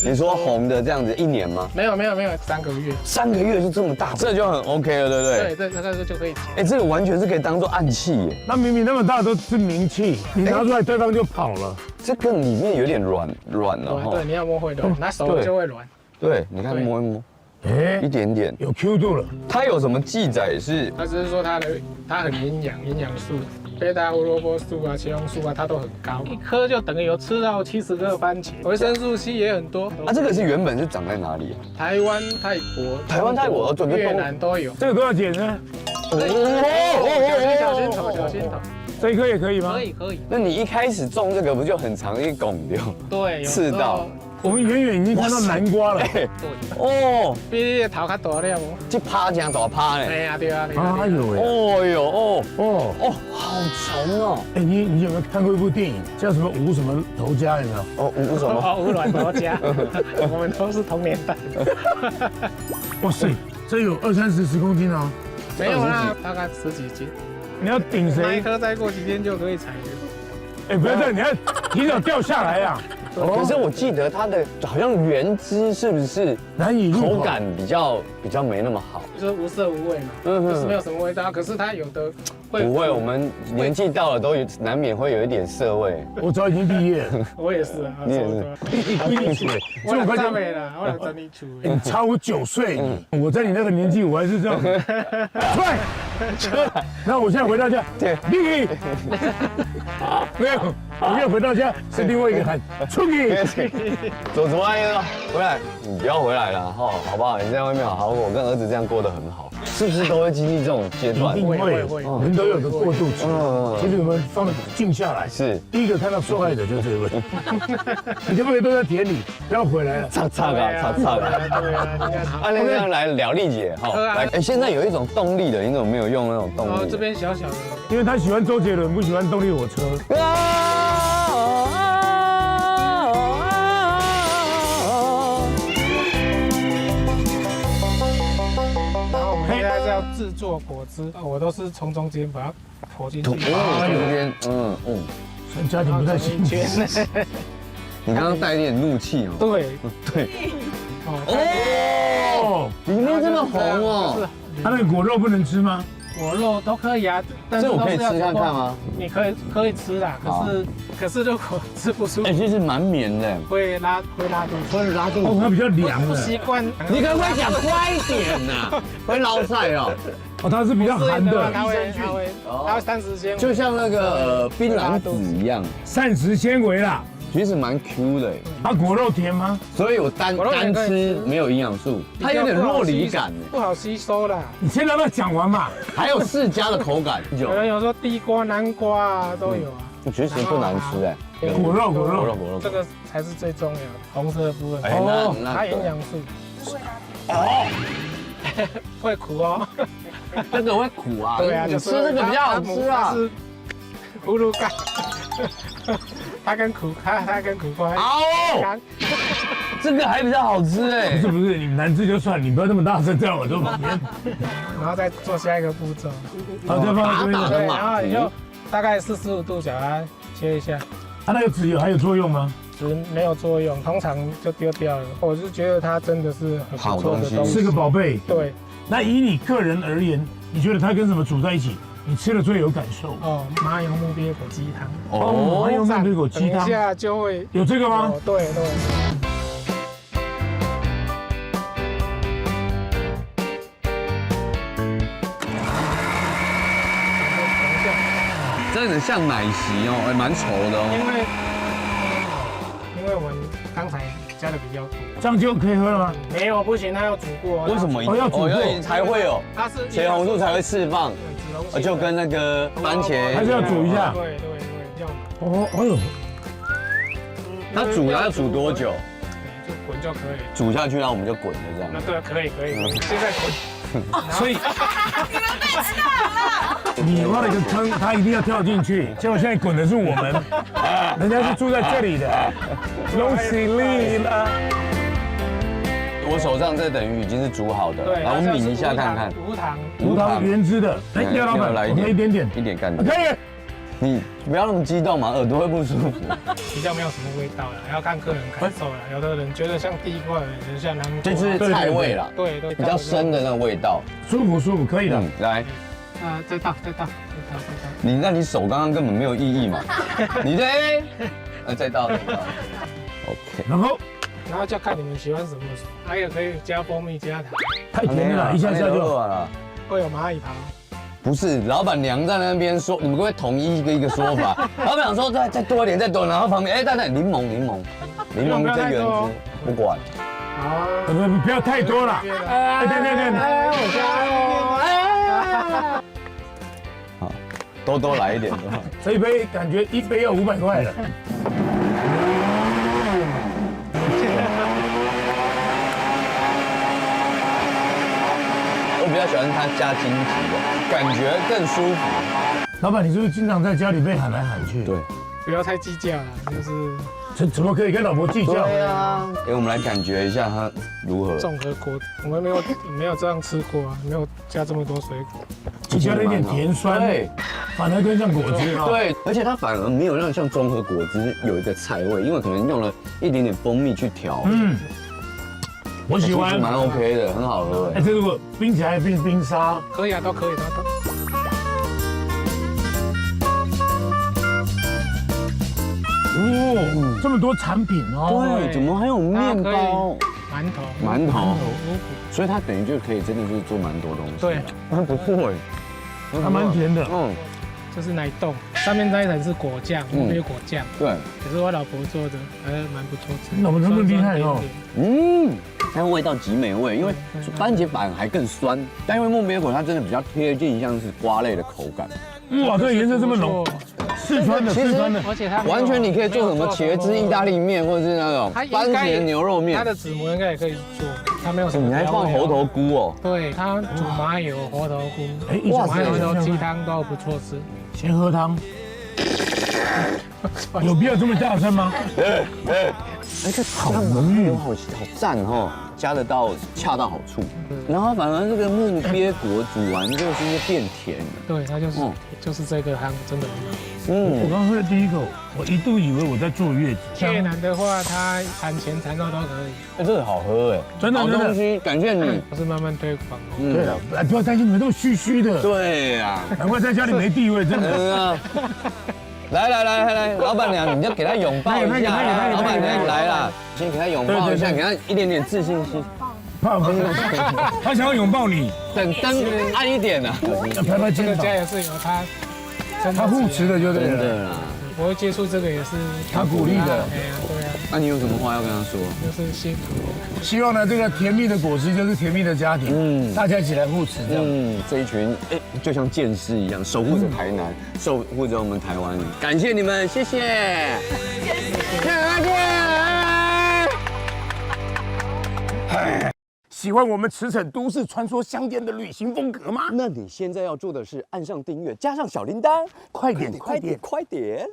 你说红的这样子1年吗？没有，3个月。3个月就这么大，这就很 OK 了，对不对？对，这个就可以。哎，这个完全是可以当做暗器耶。那明明那么大都是名器，你拿出来对方就跑了。这个里面有点软了哈。对，你要摸会软，拿手就会软。对，你看摸一摸。哎，一点点有 Q 度了。它有什么记载是？它只是说它很营养素，贝塔胡萝卜素啊、茄红素啊，它都很高，一颗就等于有吃到70个番茄。维生素 C 也很多。啊，这个是原本是长在哪里？台湾、泰国、越南都有。这个多少钱呢？小心头。这一颗也可以吗？可以。那你一开始种这个不就很长一拱掉？对，刺到。我们远远已经看到南瓜了。哦，比你的头较大了。这趴这样大趴呢？对啊。哎呦喂！哦哟好长哦！哎，你有没有看过一部电影叫什么吴什么头家？有没有？吴什么？吴卵头家。我们都是同年代。哇塞，这有20-30公斤哦。没有啦，大概10几斤。你要顶谁？那一颗再过几天就可以采了。哎，不要这样，你要提早掉下来呀。可是我记得它的好像原汁是不是难以入口，口感比较没那么好，就是无色无味嘛，就是没有什么味道。可是它有的会不会，我们年纪到了都难免会有一点涩味。我早已经毕业了，我也是啊，你也是，我有赞美了，我有整理出。你差我9岁，我在你那个年纪我还是这样，出来。那我现在回到家，对，立刻，没有，我现在回到家是另外一个喊出去。走阿姨了，回来，你不要回来了哈，好不好？你在外面好好过，我跟儿子这样过得很好，是不是都会经历这种阶段？一定会，人都有个过渡期。其实我们静下来，是第一个看到受害者就是这位，你可不可以都在田里，不要回来了？擦。对啊，那这样来聊丽姐哈，来，哎，现在有一种动力的，你怎么没有用那种动力？这边小的，因为他喜欢周杰伦，不喜欢动力火车。制作果汁，我都是从中间把它剖进去。中间，所以家庭不太行。你刚刚带一点怒气哦。对。里面这么红哦。它那个果肉不能吃吗？果肉都可以啊，但是这我可以吃看看吗？你可以吃啦，可是如果吃不出，哎，其实蛮绵的，会拉肚子，哦，它比较凉的，不习惯。你可不可以讲快一点呐？会捞菜哦。哦，它是比较寒的，它会膳食纤维，就像那个槟榔籽一样，膳食纤维啦。其实蛮 Q 的。它果肉甜吗？所以我单吃没有营养素，它有点肉梨感，不好吸收啦。你先让它讲完嘛。还有释迦的口感，有人有说地瓜、南瓜啊都有啊。其实不难吃哎。果肉，这个才是最重要的，红色的部分。它营养素。哦，会苦哦。这个会苦啊。对啊，你吃这个比较好吃啊。葫芦干。它跟苦瓜。哦，这个还比较好吃哎。不是，你难吃就算，你不要那么大声在我耳旁边。然后再做下一个步骤。好，再放在这边。对，然后你就大概45度角它切一下。它那个籽还有作用吗？籽没有作用，通常就丢掉了。我是觉得它真的是很不错的东西，是个宝贝。对。那以你个人而言，你觉得它跟什么煮在一起？你吃了最有感受？麻油木鳖果鸡汤。麻油木鳖果鸡汤，等一下就会有这个吗？对。真的像奶昔哦，还蛮稠的哦。因为我们刚才加的比较多，这样就可以喝了吗？没有，不行，它要煮过。为什么要煮过才会有？它是茄红素才会释放，就跟那个番茄还是要煮一下。对，要嘛。哎呦，它煮要煮多久？就滚就可以。煮下去，然后我们就滚了这样。那对，可以，现在滚。所以你挖了一个坑，他一定要跳进去。结果现在滚的是我们，人家是住在这里的，恭喜你了。我手上这等于已经是煮好的，然后我抿一下看看。无糖原汁的，哎，廖老板，我们一点干可以。你不要那么激动嘛，耳朵会不舒服。比较没有什么味道了，要看个人感受了。有的人觉得像地瓜，有人像南瓜，就是菜味啦。对，比较深的那个味道，舒服，可以的。来，再倒。那你手刚刚根本没有意义嘛？你这，再倒。OK。然后就看你们喜欢什么，还有可以加蜂蜜加糖。太甜了，一下就好了。会有蚂蚁刨。不是，老板娘在那边说，你们会不会统一一个说法？老板娘说再多一点，然后旁边等柠檬这原汁不管。不要太多了。对。我加。好，多来一点的话。这一杯感觉一杯要500块了。我比较喜欢它加荆棘的，感觉更舒服。老板，你是不是经常在家里被喊来喊去？对，不要太计较了，怎么可以跟老婆计较？对啊。我们来感觉一下它如何。综合果，我们没有这样吃过啊，没有加这么多水果，只加了一点甜酸，对，反而更像果汁啊。对，而且它反而没有让像综合果汁有一个菜味，因为可能用了一点点蜂蜜去调。我喜欢，蛮 OK 的，很好喝。这如果冰起来变冰沙，可以啊，都可以。这么多产品哦。对，怎么还有面包、馒头，所以它等于就可以真的是做蛮多东西。对，很不错哎，还蛮甜的。这是奶冻，上面那一层是果酱，没有果酱。对，也是我老婆做的，蛮不错吃。那我们这么厉害哦。它味道极美味，因为番茄反而还更酸，但因为木鳖果它真的比较贴近像是瓜类的口感。哇，这个颜色这么浓，四川的，而且它完全你可以做什么茄汁意大利面，或者是那种番茄牛肉面。它的子模应该也可以做，它没有什么。你还放猴头菇哦？对，它煮麻油、猴头菇，麻油鸡汤都不错吃。先喝汤。有必要这么大声吗？这好浓郁，好赞哦，加得到恰到好处。然后反而这个木鳖果煮完之后是变甜的。对，它就是这个汤真的很好。我刚喝的第一口，我一度以为我在坐月子。越南的话，它产前产后都可以。这个好喝哎，真的好东西，感谢你。我是慢慢推广。对了，不要担心你们这么虚虚的。对呀，难怪在家里没地位，真的。来，老板娘，你就给他拥抱一下。老板娘来了，先给他拥抱一下，给他一点点自信心。他想要拥抱你，等灯暗一点啊。拍拍肩膀。这个家也是有他护持的，就对了。婆会接触这个也是他鼓励的。哎呀，对啊，那你有什么话要跟他说？就是辛苦。希望呢，这个甜蜜的果实就是甜蜜的家庭，大家一起来护持这样。这一群就像剑士一样，守护着台南，守护着我们台湾。感谢你们，谢谢。喜欢我们驰骋都市传说乡间的旅行风格吗？那你现在要做的是按上订阅，加上小铃铛，快点，快点！